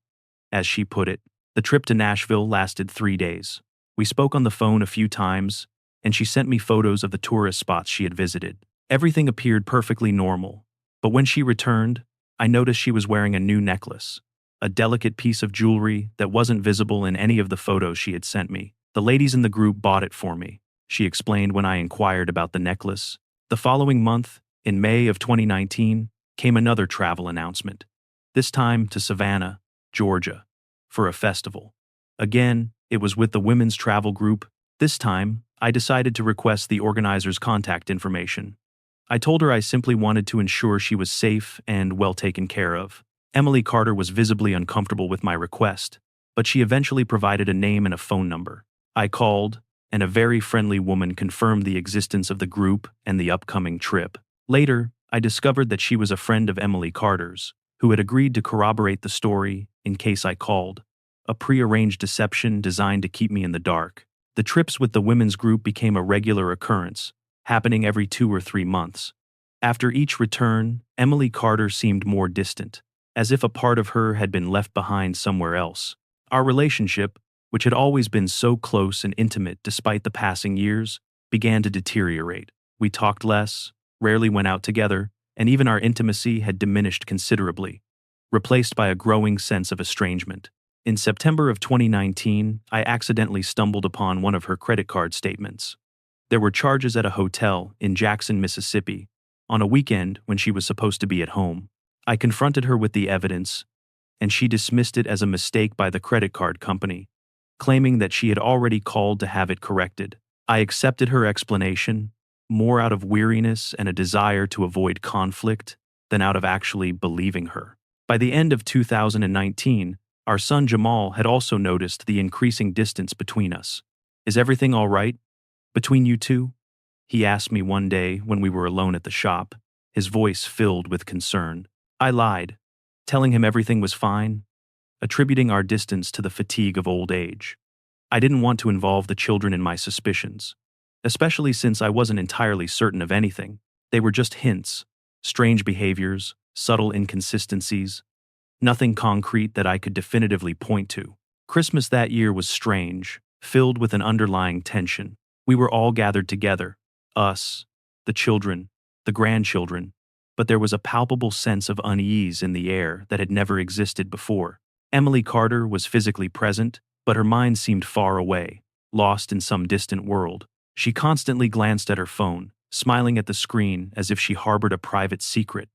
as she put it. The trip to Nashville lasted 3 days. We spoke on the phone a few times, and she sent me photos of the tourist spots she had visited. Everything appeared perfectly normal, but when she returned, I noticed she was wearing a new necklace, a delicate piece of jewelry that wasn't visible in any of the photos she had sent me. The ladies in the group bought it for me, she explained when I inquired about the necklace. The following month, in May of 2019, came another travel announcement, this time to Savannah, Georgia, for a festival. Again, it was with the women's travel group. This time, I decided to request the organizer's contact information. I told her I simply wanted to ensure she was safe and well taken care of. Emily Carter was visibly uncomfortable with my request, but she eventually provided a name and a phone number. I called, and a very friendly woman confirmed the existence of the group and the upcoming trip. Later, I discovered that she was a friend of Emily Carter's, who had agreed to corroborate the story in case I called, a prearranged deception designed to keep me in the dark. The trips with the women's group became a regular occurrence, happening every 2 or 3 months. After each return, Emily Carter seemed more distant, as if a part of her had been left behind somewhere else. Our relationship, which had always been so close and intimate despite the passing years, began to deteriorate. We talked less, rarely went out together, and even our intimacy had diminished considerably, replaced by a growing sense of estrangement. In September of 2019, I accidentally stumbled upon one of her credit card statements. There were charges at a hotel in Jackson, Mississippi, on a weekend when she was supposed to be at home. I confronted her with the evidence, and she dismissed it as a mistake by the credit card company, claiming that she had already called to have it corrected. I accepted her explanation, more out of weariness and a desire to avoid conflict than out of actually believing her. By the end of 2019, our son Jamal had also noticed the increasing distance between us. "Is everything all right between you two?" he asked me one day when we were alone at the shop, his voice filled with concern. I lied, telling him everything was fine, attributing our distance to the fatigue of old age. I didn't want to involve the children in my suspicions, especially since I wasn't entirely certain of anything. They were just hints, strange behaviors, subtle inconsistencies, nothing concrete that I could definitively point to. Christmas that year was strange, filled with an underlying tension. We were all gathered together, us, the children, the grandchildren, but there was a palpable sense of unease in the air that had never existed before. Emily Carter was physically present, but her mind seemed far away, lost in some distant world. She constantly glanced at her phone, smiling at the screen as if she harbored a private secret,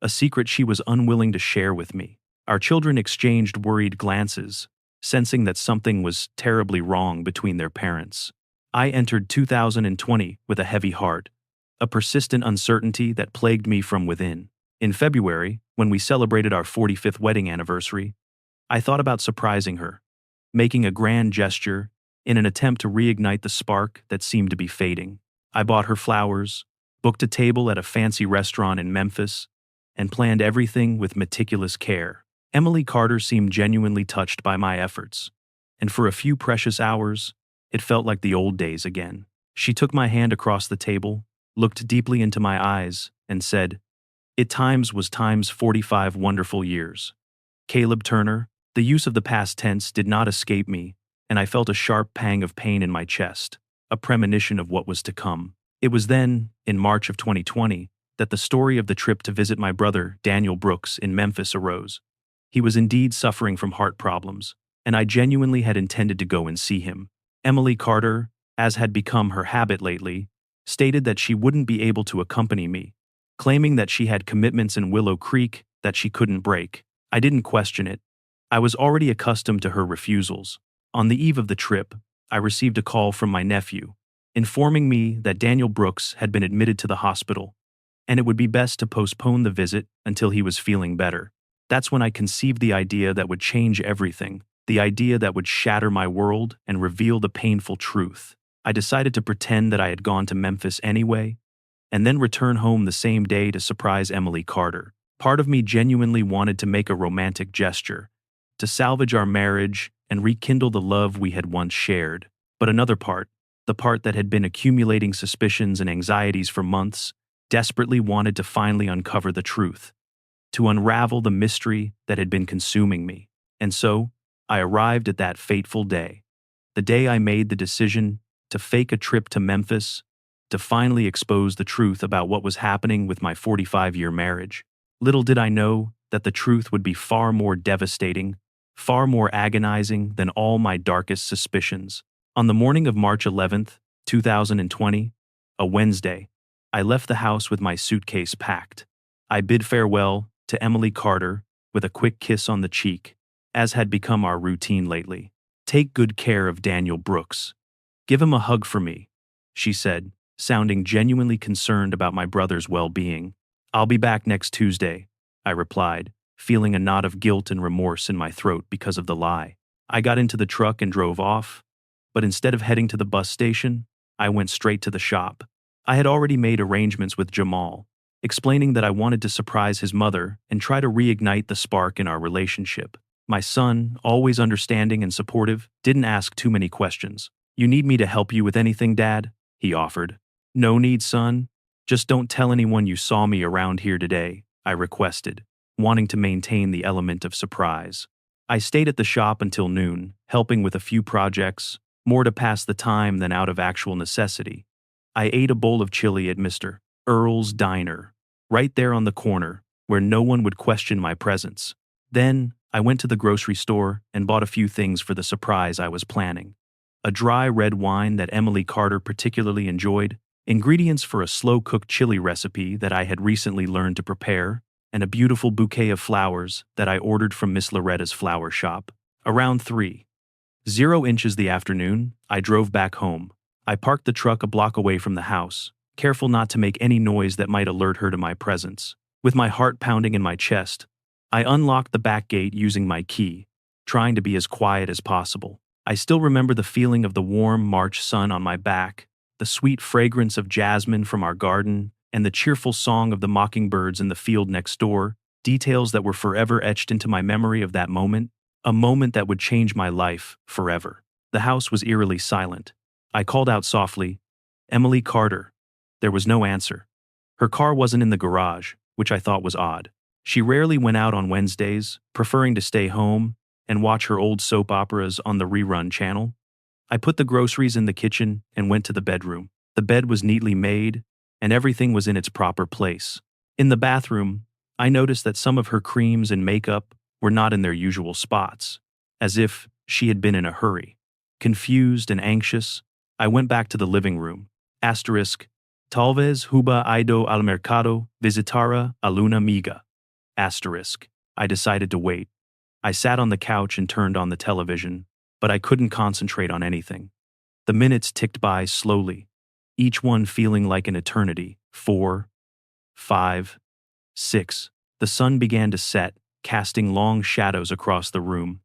a secret she was unwilling to share with me. Our children exchanged worried glances, sensing that something was terribly wrong between their parents. I entered 2020 with a heavy heart, a persistent uncertainty that plagued me from within. In February, when we celebrated our 45th wedding anniversary, I thought about surprising her, making a grand gesture in an attempt to reignite the spark that seemed to be fading. I bought her flowers, booked a table at a fancy restaurant in Memphis, and planned everything with meticulous care. Emily Carter seemed genuinely touched by my efforts, and for a few precious hours, it felt like the old days again. She took my hand across the table, looked deeply into my eyes, and said, "It times was times 45 wonderful years." Caleb Turner. The use of the past tense did not escape me, and I felt a sharp pang of pain in my chest, a premonition of what was to come. It was then, in March of 2020, that the story of the trip to visit my brother, Daniel Brooks, in Memphis arose. He was indeed suffering from heart problems, and I genuinely had intended to go and see him. Emily Carter, as had become her habit lately, stated that she wouldn't be able to accompany me, claiming that she had commitments in Willow Creek that she couldn't break. I didn't question it. I was already accustomed to her refusals. On the eve of the trip, I received a call from my nephew, informing me that Daniel Brooks had been admitted to the hospital, and it would be best to postpone the visit until he was feeling better. That's when I conceived the idea that would change everything, the idea that would shatter my world and reveal the painful truth. I decided to pretend that I had gone to Memphis anyway, and then return home the same day to surprise Emily Carter. Part of me genuinely wanted to make a romantic gesture, to salvage our marriage and rekindle the love we had once shared. But another part, the part that had been accumulating suspicions and anxieties for months, desperately wanted to finally uncover the truth, to unravel the mystery that had been consuming me. And so, I arrived at that fateful day. The day I made the decision to fake a trip to Memphis to finally expose the truth about what was happening with my 45-year marriage. Little did I know that the truth would be far more devastating, far more agonizing than all my darkest suspicions. On the morning of March 11th, 2020, a Wednesday, I left the house with my suitcase packed. I bid farewell to Emily Carter with a quick kiss on the cheek, as had become our routine lately. "Take good care of Daniel Brooks. Give him a hug for me," she said, sounding genuinely concerned about my brother's well-being. "I'll be back next Tuesday," I replied, feeling a knot of guilt and remorse in my throat because of the lie. I got into the truck and drove off, but instead of heading to the bus station, I went straight to the shop. I had already made arrangements with Jamal, explaining that I wanted to surprise his mother and try to reignite the spark in our relationship. My son, always understanding and supportive, didn't ask too many questions. "You need me to help you with anything, Dad?" he offered. "No need, son. Just don't tell anyone you saw me around here today," I requested, wanting to maintain the element of surprise. I stayed at the shop until noon, helping with a few projects, more to pass the time than out of actual necessity. I ate a bowl of chili at Mr. Earl's Diner, right there on the corner, where no one would question my presence. Then, I went to the grocery store and bought a few things for the surprise I was planning. A dry red wine that Emily Carter particularly enjoyed, ingredients for a slow-cooked chili recipe that I had recently learned to prepare, and a beautiful bouquet of flowers that I ordered from Miss Loretta's flower shop. Around 3:00 the afternoon, I drove back home. I parked the truck a block away from the house, careful not to make any noise that might alert her to my presence. With my heart pounding in my chest, I unlocked the back gate using my key, trying to be as quiet as possible. I still remember the feeling of the warm March sun on my back, the sweet fragrance of jasmine from our garden, and the cheerful song of the mockingbirds in the field next door, details that were forever etched into my memory of that moment, a moment that would change my life forever. The house was eerily silent. I called out softly, "Emily Carter." There was no answer. Her car wasn't in the garage, which I thought was odd. She rarely went out on Wednesdays, preferring to stay home and watch her old soap operas on the rerun channel. I put the groceries in the kitchen and went to the bedroom. The bed was neatly made, and everything was in its proper place. In the bathroom, I noticed that some of her creams and makeup were not in their usual spots, as if she had been in a hurry. Confused and anxious, I went back to the living room. Talvez huba ido al mercado visitara a luna amiga. I decided to wait. I sat on the couch and turned on the television, but I couldn't concentrate on anything. The minutes ticked by slowly, each one feeling like an eternity. 4, 5, 6. The sun began to set, casting long shadows across the room,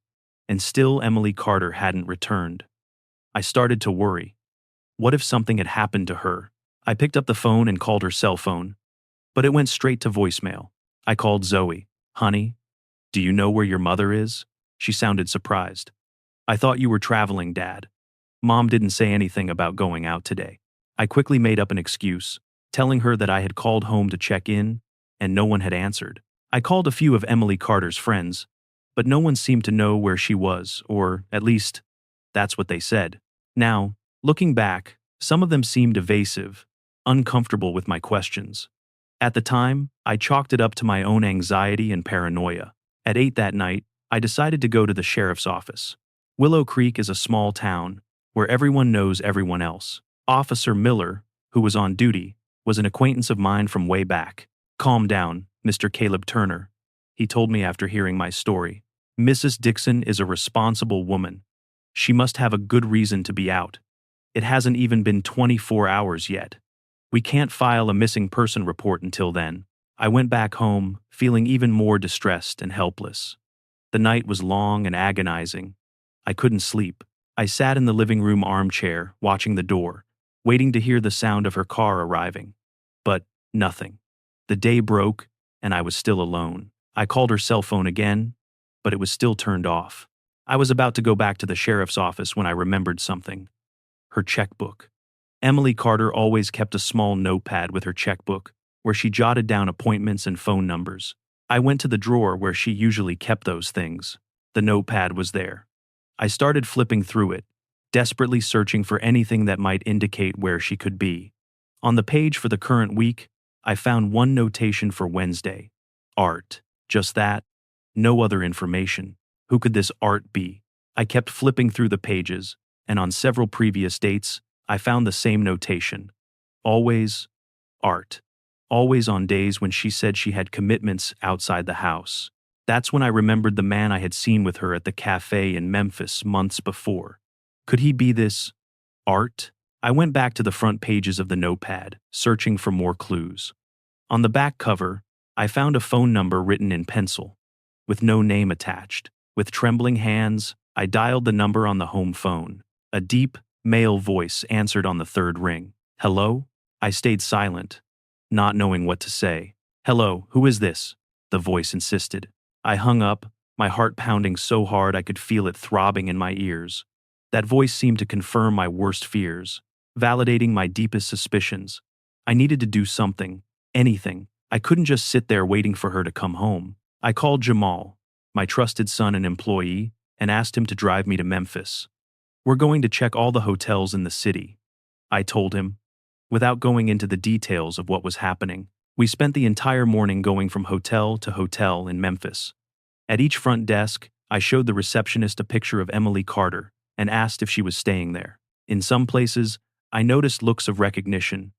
and still Emily Carter hadn't returned. I started to worry. What if something had happened to her? I picked up the phone and called her cell phone, but it went straight to voicemail. I called Zoe. "Honey, do you know where your mother is?" She sounded surprised. "I thought you were traveling, Dad. Mom didn't say anything about going out today." I quickly made up an excuse, telling her that I had called home to check in, and no one had answered. I called a few of Emily Carter's friends, but no one seemed to know where she was, or, at least, that's what they said. Now, looking back, some of them seemed evasive, uncomfortable with my questions. At the time, I chalked it up to my own anxiety and paranoia. At 8 that night, I decided to go to the sheriff's office. Willow Creek is a small town where everyone knows everyone else. Officer Miller, who was on duty, was an acquaintance of mine from way back. "Calm down, Mr. Caleb Turner," he told me after hearing my story. "Mrs. Dixon is a responsible woman. She must have a good reason to be out. It hasn't even been 24 hours yet. We can't file a missing person report until then." I went back home, feeling even more distressed and helpless. The night was long and agonizing. I couldn't sleep. I sat in the living room armchair, watching the door, waiting to hear the sound of her car arriving. But nothing. The day broke, and I was still alone. I called her cell phone again, but it was still turned off. I was about to go back to the sheriff's office when I remembered something. Her checkbook. Emily Carter always kept a small notepad with her checkbook, where she jotted down appointments and phone numbers. I went to the drawer where she usually kept those things. The notepad was there. I started flipping through it, desperately searching for anything that might indicate where she could be. On the page for the current week, I found one notation for Wednesday. Art. Just that. No other information. Who could this art be? I kept flipping through the pages, and on several previous dates, I found the same notation. Always art. Always on days when she said she had commitments outside the house. That's when I remembered the man I had seen with her at the cafe in Memphis months before. Could he be this art? I went back to the front pages of the notepad, searching for more clues. On the back cover, I found a phone number written in pencil, with no name attached. With trembling hands, I dialed the number on the home phone. A deep, male voice answered on the third ring. Hello? I stayed silent, not knowing what to say. Hello, who is this? The voice insisted. I hung up, my heart pounding so hard I could feel it throbbing in my ears. That voice seemed to confirm my worst fears, validating my deepest suspicions. I needed to do something, anything. I couldn't just sit there waiting for her to come home. I called Jamal, my trusted son and employee, and asked him to drive me to Memphis. We're going to check all the hotels in the city, I told him. Without going into the details of what was happening, we spent the entire morning going from hotel to hotel in Memphis. At each front desk, I showed the receptionist a picture of Emily Carter and asked if she was staying there. In some places, I noticed looks of recognition,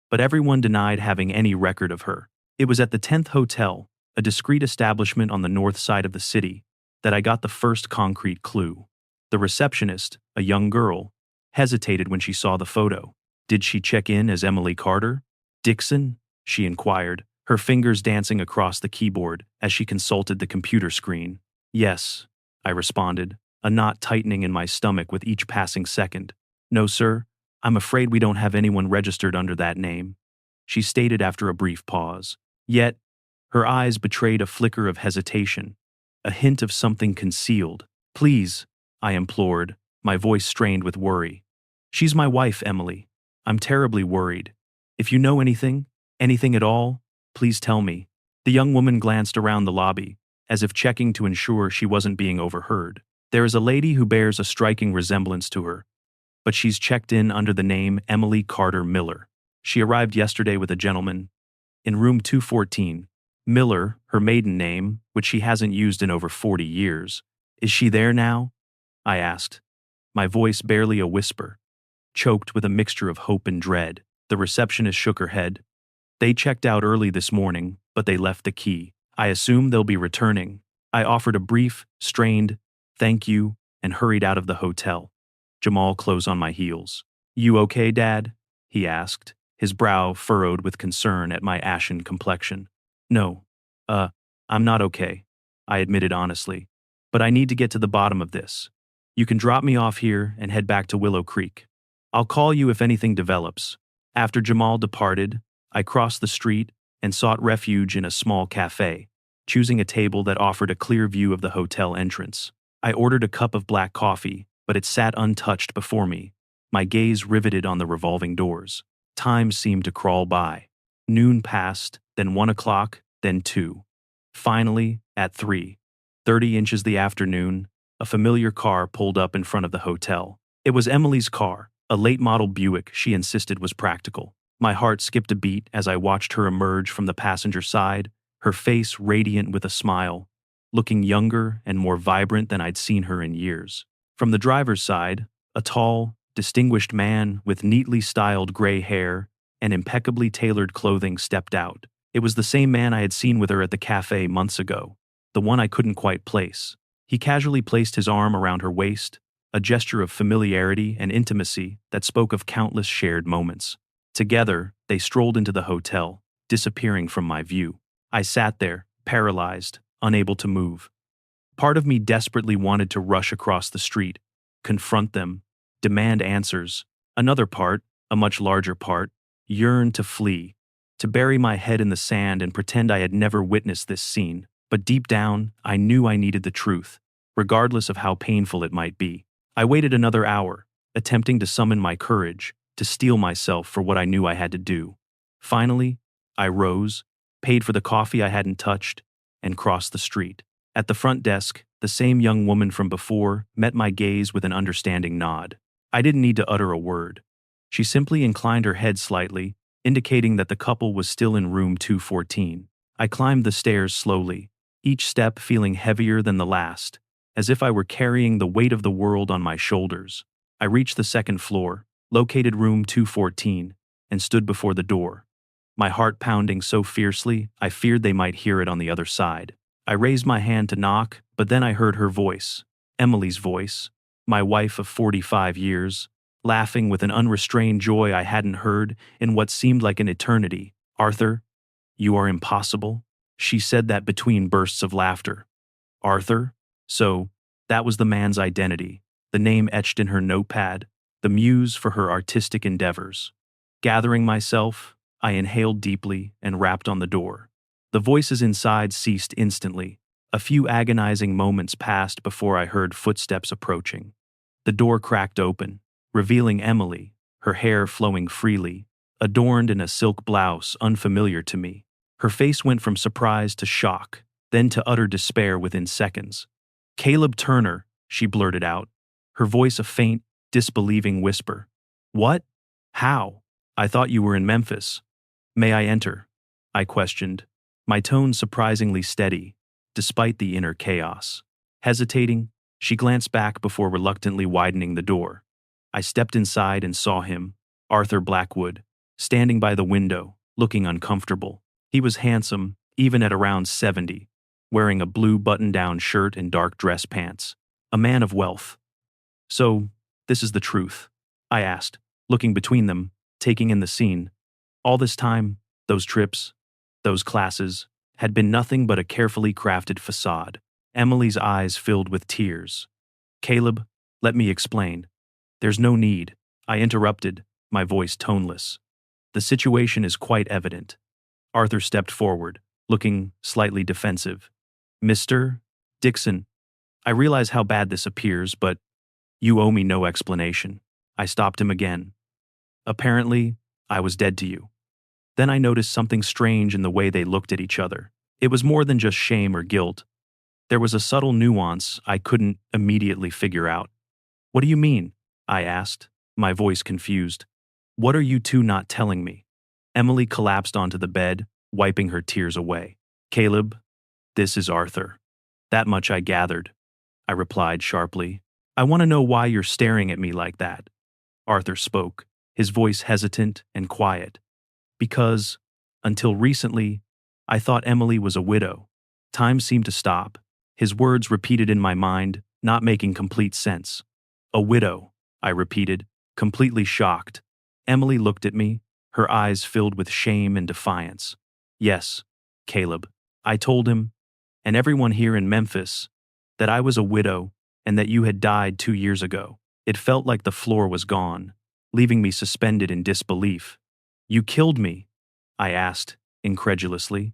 but everyone denied having any record of her. It was at the 10th Hotel, a discreet establishment on the north side of the city, that I got the first concrete clue. The receptionist, a young girl, hesitated when she saw the photo. Did she check in as Emily Carter? Dixon? She inquired, her fingers dancing across the keyboard as she consulted the computer screen. Yes, I responded, a knot tightening in my stomach with each passing second. No, sir, I'm afraid we don't have anyone registered under that name, she stated after a brief pause. Yet, her eyes betrayed a flicker of hesitation, a hint of something concealed. Please, I implored, my voice strained with worry. She's my wife, Emily. I'm terribly worried. If you know anything at all, please tell me. The young woman glanced around the lobby, as if checking to ensure she wasn't being overheard. There is a lady who bears a striking resemblance to her, but she's checked in under the name Emily Carter Miller. She arrived yesterday with a gentleman in room 214. Miller, her maiden name, which she hasn't used in over 40 years. Is she there now? I asked, my voice barely a whisper, choked with a mixture of hope and dread. The receptionist shook her head. They checked out early this morning, but they left the key. I assume they'll be returning. I offered a brief, strained thank you and hurried out of the hotel. Jamal closed on my heels. You okay, Dad? He asked, his brow furrowed with concern at my ashen complexion. No, I'm not okay, I admitted honestly, but I need to get to the bottom of this. You can drop me off here and head back to Willow Creek. I'll call you if anything develops. After Jamal departed, I crossed the street and sought refuge in a small cafe, choosing a table that offered a clear view of the hotel entrance. I ordered a cup of black coffee, but it sat untouched before me, my gaze riveted on the revolving doors. Time seemed to crawl by. Noon passed, then 1 o'clock, then 2. Finally, at 3:30 the afternoon, a familiar car pulled up in front of the hotel. It was Emily's car, a late-model Buick she insisted was practical. My heart skipped a beat as I watched her emerge from the passenger side, her face radiant with a smile, looking younger and more vibrant than I'd seen her in years. From the driver's side, a tall, distinguished man with neatly styled gray hair and impeccably tailored clothing stepped out. It was the same man I had seen with her at the cafe months ago, the one I couldn't quite place. He casually placed his arm around her waist, a gesture of familiarity and intimacy that spoke of countless shared moments. Together, they strolled into the hotel, disappearing from my view. I sat there, paralyzed, unable to move. Part of me desperately wanted to rush across the street, confront them, demand answers. Another part, a much larger part, yearned to flee, to bury my head in the sand and pretend I had never witnessed this scene. But deep down, I knew I needed the truth, regardless of how painful it might be. I waited another hour, attempting to summon my courage, to steel myself for what I knew I had to do. Finally, I rose, paid for the coffee I hadn't touched, and crossed the street. At the front desk, The same young woman from before met my gaze with an understanding nod. I didn't need to utter a word. She simply inclined her head slightly, indicating that the couple was still in room 214. I climbed the stairs slowly, each step feeling heavier than the last, as if I were carrying the weight of the world on my shoulders. I reached the second floor, located room 214, and stood before the door, my heart pounding so fiercely I feared they might hear it on the other side. I raised my hand to knock, but then I heard her voice, Emily's voice, my wife of 45 years, laughing with an unrestrained joy I hadn't heard in what seemed like an eternity. "Arthur, you are impossible." She said that between bursts of laughter. Arthur? So, that was the man's identity, the name etched in her notepad, the muse for her artistic endeavors. Gathering myself, I inhaled deeply and rapped on the door. The voices inside ceased instantly. A few agonizing moments passed before I heard footsteps approaching. The door cracked open, revealing Emily, her hair flowing freely, adorned in a silk blouse unfamiliar to me. Her face went from surprise to shock, then to utter despair within seconds. "Caleb Turner," she blurted out, her voice a faint, disbelieving whisper. "What? How? I thought you were in Memphis." "May I enter?" I questioned, my tone surprisingly steady, despite the inner chaos. Hesitating, she glanced back before reluctantly widening the door. I stepped inside and saw him, Arthur Blackwood, standing by the window, looking uncomfortable. He was handsome, even at around 70, wearing a blue button-down shirt and dark dress pants. A man of wealth. "So, this is the truth?" I asked, looking between them, taking in the scene. All this time, those trips, those classes, had been nothing but a carefully crafted facade. Emily's eyes filled with tears. "Caleb, let me explain." "There's no need," I interrupted, my voice toneless. "The situation is quite evident." Arthur stepped forward, looking slightly defensive. "Mr. Dixon, I realize how bad this appears, but you owe me no explanation." I stopped him again. "Apparently, I was dead to you." Then I noticed something strange in the way they looked at each other. It was more than just shame or guilt. There was a subtle nuance I couldn't immediately figure out. "What do you mean?" I asked, my voice confused. "What are you two not telling me?" Emily collapsed onto the bed, wiping her tears away. "Caleb, this is Arthur." "That much I gathered," I replied sharply. "I want to know why you're staring at me like that." Arthur spoke, his voice hesitant and quiet. "Because, until recently, I thought Emily was a widow." Time seemed to stop, his words repeated in my mind, not making complete sense. "A widow," I repeated, completely shocked. Emily looked at me, her eyes filled with shame and defiance. "Yes, Caleb," I told him, "and everyone here in Memphis, that I was a widow and that you had died 2 years ago." It felt like the floor was gone, leaving me suspended in disbelief. "You killed me?" I asked, incredulously.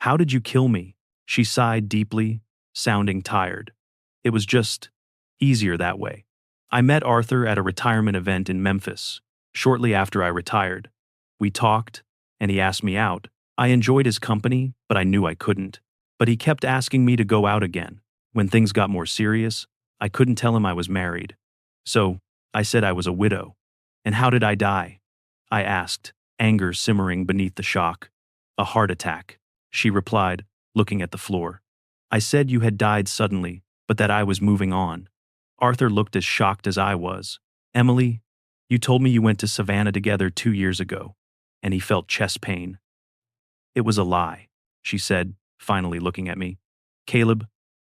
"How did you kill me?" She sighed deeply, sounding tired. "It was just easier that way. I met Arthur at a retirement event in Memphis, shortly after I retired. We talked, and he asked me out. I enjoyed his company, but I knew I couldn't. But he kept asking me to go out again. When things got more serious, I couldn't tell him I was married. So, I said I was a widow. And how did I die?" I asked, anger simmering beneath the shock. "A heart attack," she replied, looking at the floor. "I said you had died suddenly, but that I was moving on." Arthur looked as shocked as I was. "Emily, you told me you went to Savannah together 2 years ago," and he felt chest pain. "It was a lie," she said, finally looking at me. "Caleb,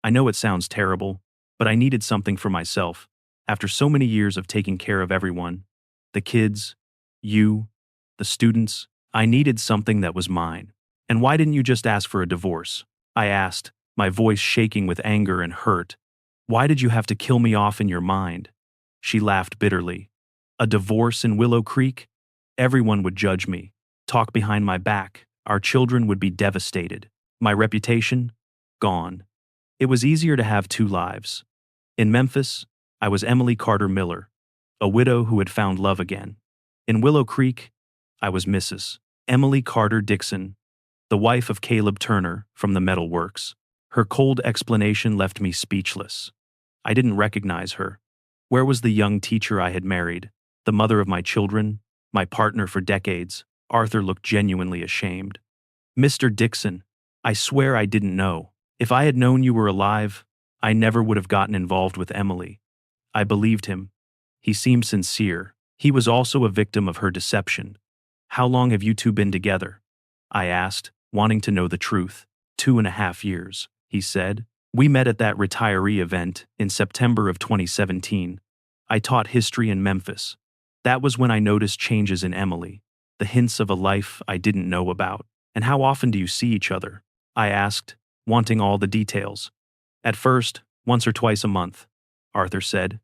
I know it sounds terrible, but I needed something for myself. After so many years of taking care of everyone, the kids, you, the students, I needed something that was mine. And why didn't you just ask for a divorce?" I asked, my voice shaking with anger and hurt. "Why did you have to kill me off in your mind?" She laughed bitterly. "A divorce in Willow Creek? Everyone would judge me, talk behind my back. Our children would be devastated. My reputation? Gone. It was easier to have 2 lives. In Memphis, I was Emily Carter Miller, a widow who had found love again. In Willow Creek, I was Mrs. Emily Carter Dixon, the wife of Caleb Turner from the Metal Works. Her cold explanation left me speechless. I didn't recognize her. Where was the young teacher I had married? The mother of my children? My partner for decades? Arthur looked genuinely ashamed. Mr. Dixon, I swear I didn't know. If I had known you were alive, I never would have gotten involved with Emily. I believed him. He seemed sincere. He was also a victim of her deception. How long have you two been together? I asked, wanting to know the truth. 2.5 years, he said. We met at that retiree event in September of 2017. I taught history in Memphis. That was when I noticed changes in Emily, the hints of a life I didn't know about. And how often do you see each other? I asked, wanting all the details. At first, once or twice a month, Arthur said.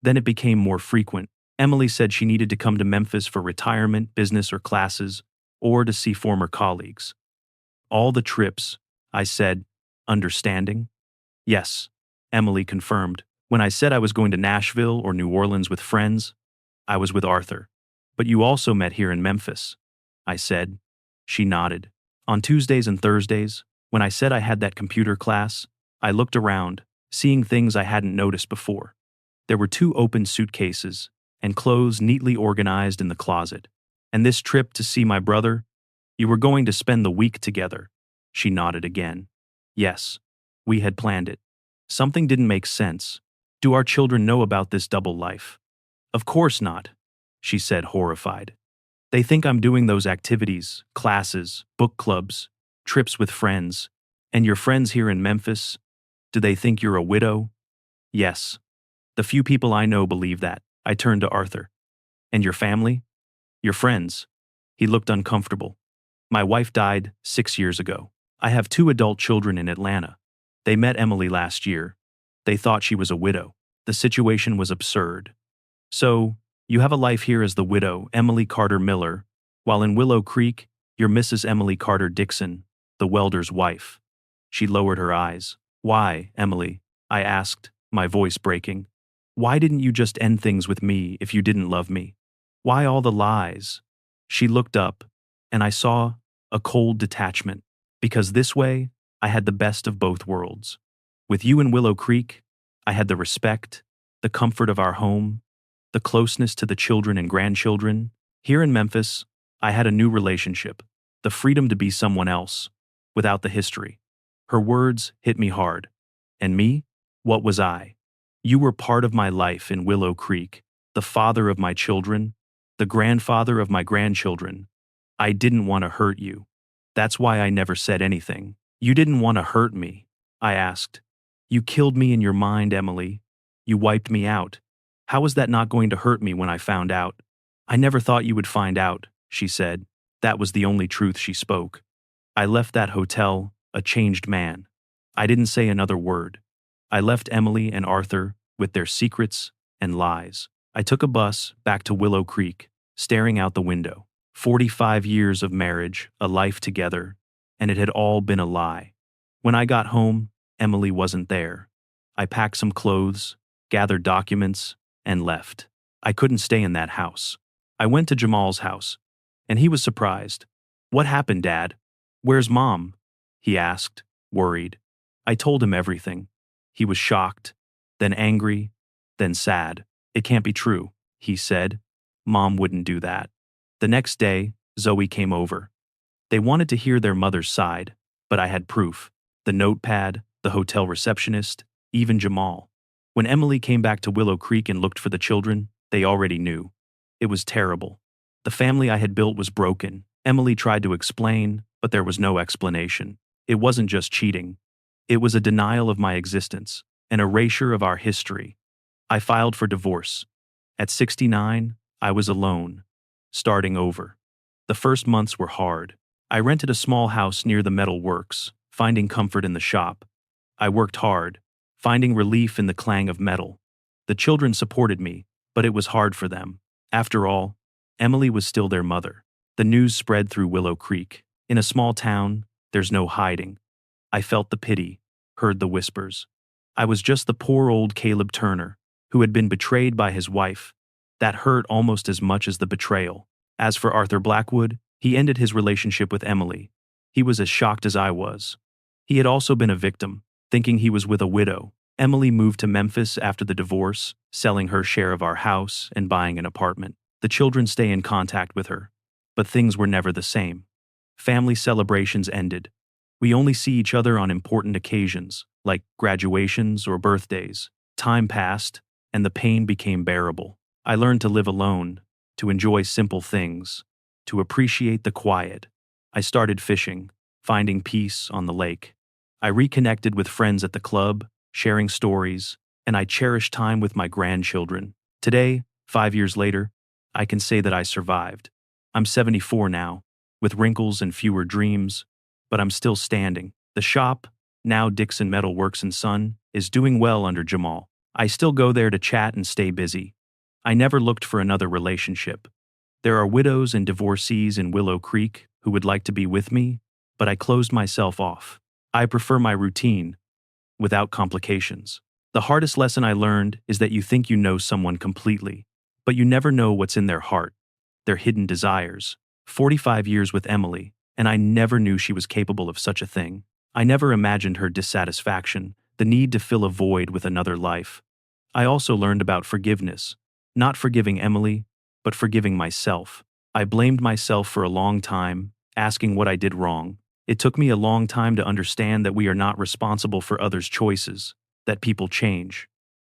Then it became more frequent. Emily said she needed to come to Memphis for retirement, business, or classes, or to see former colleagues. All the trips, I said, understanding. Yes, Emily confirmed. When I said I was going to Nashville or New Orleans with friends, I was with Arthur. But you also met here in Memphis, I said. She nodded. On Tuesdays and Thursdays, when I said I had that computer class, I looked around, seeing things I hadn't noticed before. There were 2 open suitcases and clothes neatly organized in the closet. And this trip to see my brother? You were going to spend the week together. She nodded again. Yes, we had planned it. Something didn't make sense. Do our children know about this double life? Of course not, she said, horrified. They think I'm doing those activities, classes, book clubs, trips with friends. And your friends here in Memphis? Do they think you're a widow? Yes. The few people I know believe that. I turned to Arthur. And your family? Your friends? He looked uncomfortable. My wife died 6 years ago. I have 2 adult children in Atlanta. They met Emily last year. They thought she was a widow. The situation was absurd. So, you have a life here as the widow, Emily Carter Miller, while in Willow Creek, you're Mrs. Emily Carter Dixon, the welder's wife. She lowered her eyes. Why, Emily? I asked, my voice breaking. Why didn't you just end things with me if you didn't love me? Why all the lies? She looked up, and I saw a cold detachment, because this way, I had the best of both worlds. With you in Willow Creek, I had the respect, the comfort of our home, the closeness to the children and grandchildren. Here in Memphis, I had a new relationship, the freedom to be someone else, without the history. Her words hit me hard. And me? What was I? You were part of my life in Willow Creek, the father of my children, the grandfather of my grandchildren. I didn't want to hurt you. That's why I never said anything. You didn't want to hurt me, I asked. You killed me in your mind, Emily. You wiped me out. How was that not going to hurt me when I found out? I never thought you would find out, she said. That was the only truth she spoke. I left that hotel, a changed man. I didn't say another word. I left Emily and Arthur with their secrets and lies. I took a bus back to Willow Creek, staring out the window. 45 years of marriage, a life together, and it had all been a lie. When I got home, Emily wasn't there. I packed some clothes, gathered documents, and left. I couldn't stay in that house. I went to Jamal's house, and he was surprised. What happened, Dad? Where's Mom? He asked, worried. I told him everything. He was shocked, then angry, then sad. It can't be true, he said. Mom wouldn't do that. The next day, Zoe came over. They wanted to hear their mother's side, but I had proof. The notepad, the hotel receptionist, even Jamal. When Emily came back to Willow Creek and looked for the children, they already knew. It was terrible. The family I had built was broken. Emily tried to explain, but there was no explanation. It wasn't just cheating. It was a denial of my existence, an erasure of our history. I filed for divorce. At 69, I was alone, starting over. The first months were hard. I rented a small house near the metal works, finding comfort in the shop. I worked hard, finding relief in the clang of metal. The children supported me, but it was hard for them. After all, Emily was still their mother. The news spread through Willow Creek. In a small town, there's no hiding. I felt the pity, heard the whispers. I was just the poor old Caleb Turner, who had been betrayed by his wife. That hurt almost as much as the betrayal. As for Arthur Blackwood, he ended his relationship with Emily. He was as shocked as I was. He had also been a victim, thinking he was with a widow. Emily moved to Memphis after the divorce, selling her share of our house and buying an apartment. The children stay in contact with her, but things were never the same. Family celebrations ended. We only see each other on important occasions, like graduations or birthdays. Time passed, and the pain became bearable. I learned to live alone, to enjoy simple things, to appreciate the quiet. I started fishing, finding peace on the lake. I reconnected with friends at the club, sharing stories, and I cherished time with my grandchildren. Today, 5 years later, I can say that I survived. I'm 74 now, with wrinkles and fewer dreams, but I'm still standing. The shop, now Dixon Metalworks and Son, is doing well under Jamal. I still go there to chat and stay busy. I never looked for another relationship. There are widows and divorcees in Willow Creek who would like to be with me, but I closed myself off. I prefer my routine, without complications. The hardest lesson I learned is that you think you know someone completely, but you never know what's in their heart, their hidden desires. 45 years with Emily, and I never knew she was capable of such a thing. I never imagined her dissatisfaction, the need to fill a void with another life. I also learned about forgiveness, not forgiving Emily, but forgiving myself. I blamed myself for a long time, asking what I did wrong. It took me a long time to understand that we are not responsible for others' choices, that people change.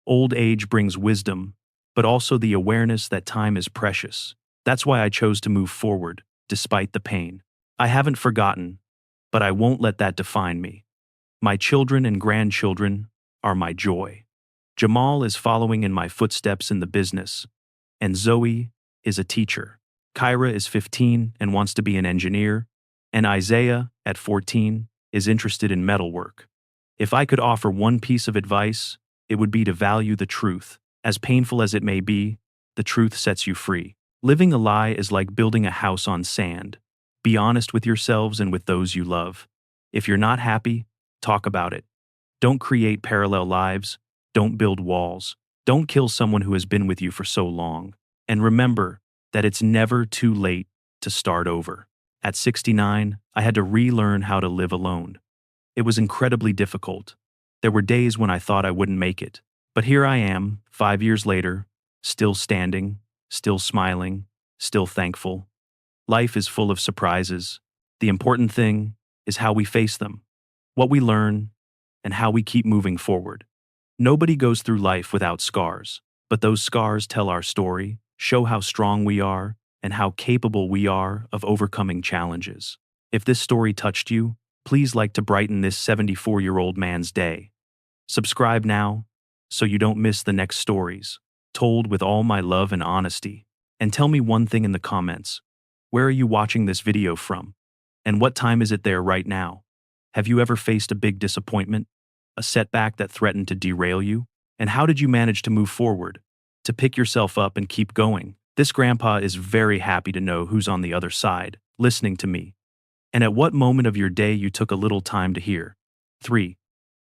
Old age brings wisdom, but also the awareness that time is precious. That's why I chose to move forward, despite the pain. I haven't forgotten, but I won't let that define me. My children and grandchildren are my joy. Jamal is following in my footsteps in the business, and Zoe is a teacher. Kyra is 15 and wants to be an engineer, and Isaiah, at 14, is interested in metalwork. If I could offer one piece of advice, it would be to value the truth. As painful as it may be, the truth sets you free. Living a lie is like building a house on sand. Be honest with yourselves and with those you love. If you're not happy, talk about it. Don't create parallel lives. Don't build walls. Don't kill someone who has been with you for so long. And remember that it's never too late to start over. At 69, I had to relearn how to live alone. It was incredibly difficult. There were days when I thought I wouldn't make it. But here I am, 5 years later, still standing, still smiling, still thankful. Life is full of surprises. The important thing is how we face them, what we learn, and how we keep moving forward. Nobody goes through life without scars, but those scars tell our story, show how strong we are, and how capable we are of overcoming challenges. If this story touched you, please like to brighten this 74-year-old man's day. Subscribe now so you don't miss the next stories, told with all my love and honesty. And tell me one thing in the comments. Where are you watching this video from? And what time is it there right now? Have you ever faced a big disappointment? A setback that threatened to derail you? And how did you manage to move forward? To pick yourself up and keep going? This grandpa is very happy to know who's on the other side, listening to me. And at what moment of your day you took a little time to hear. 3.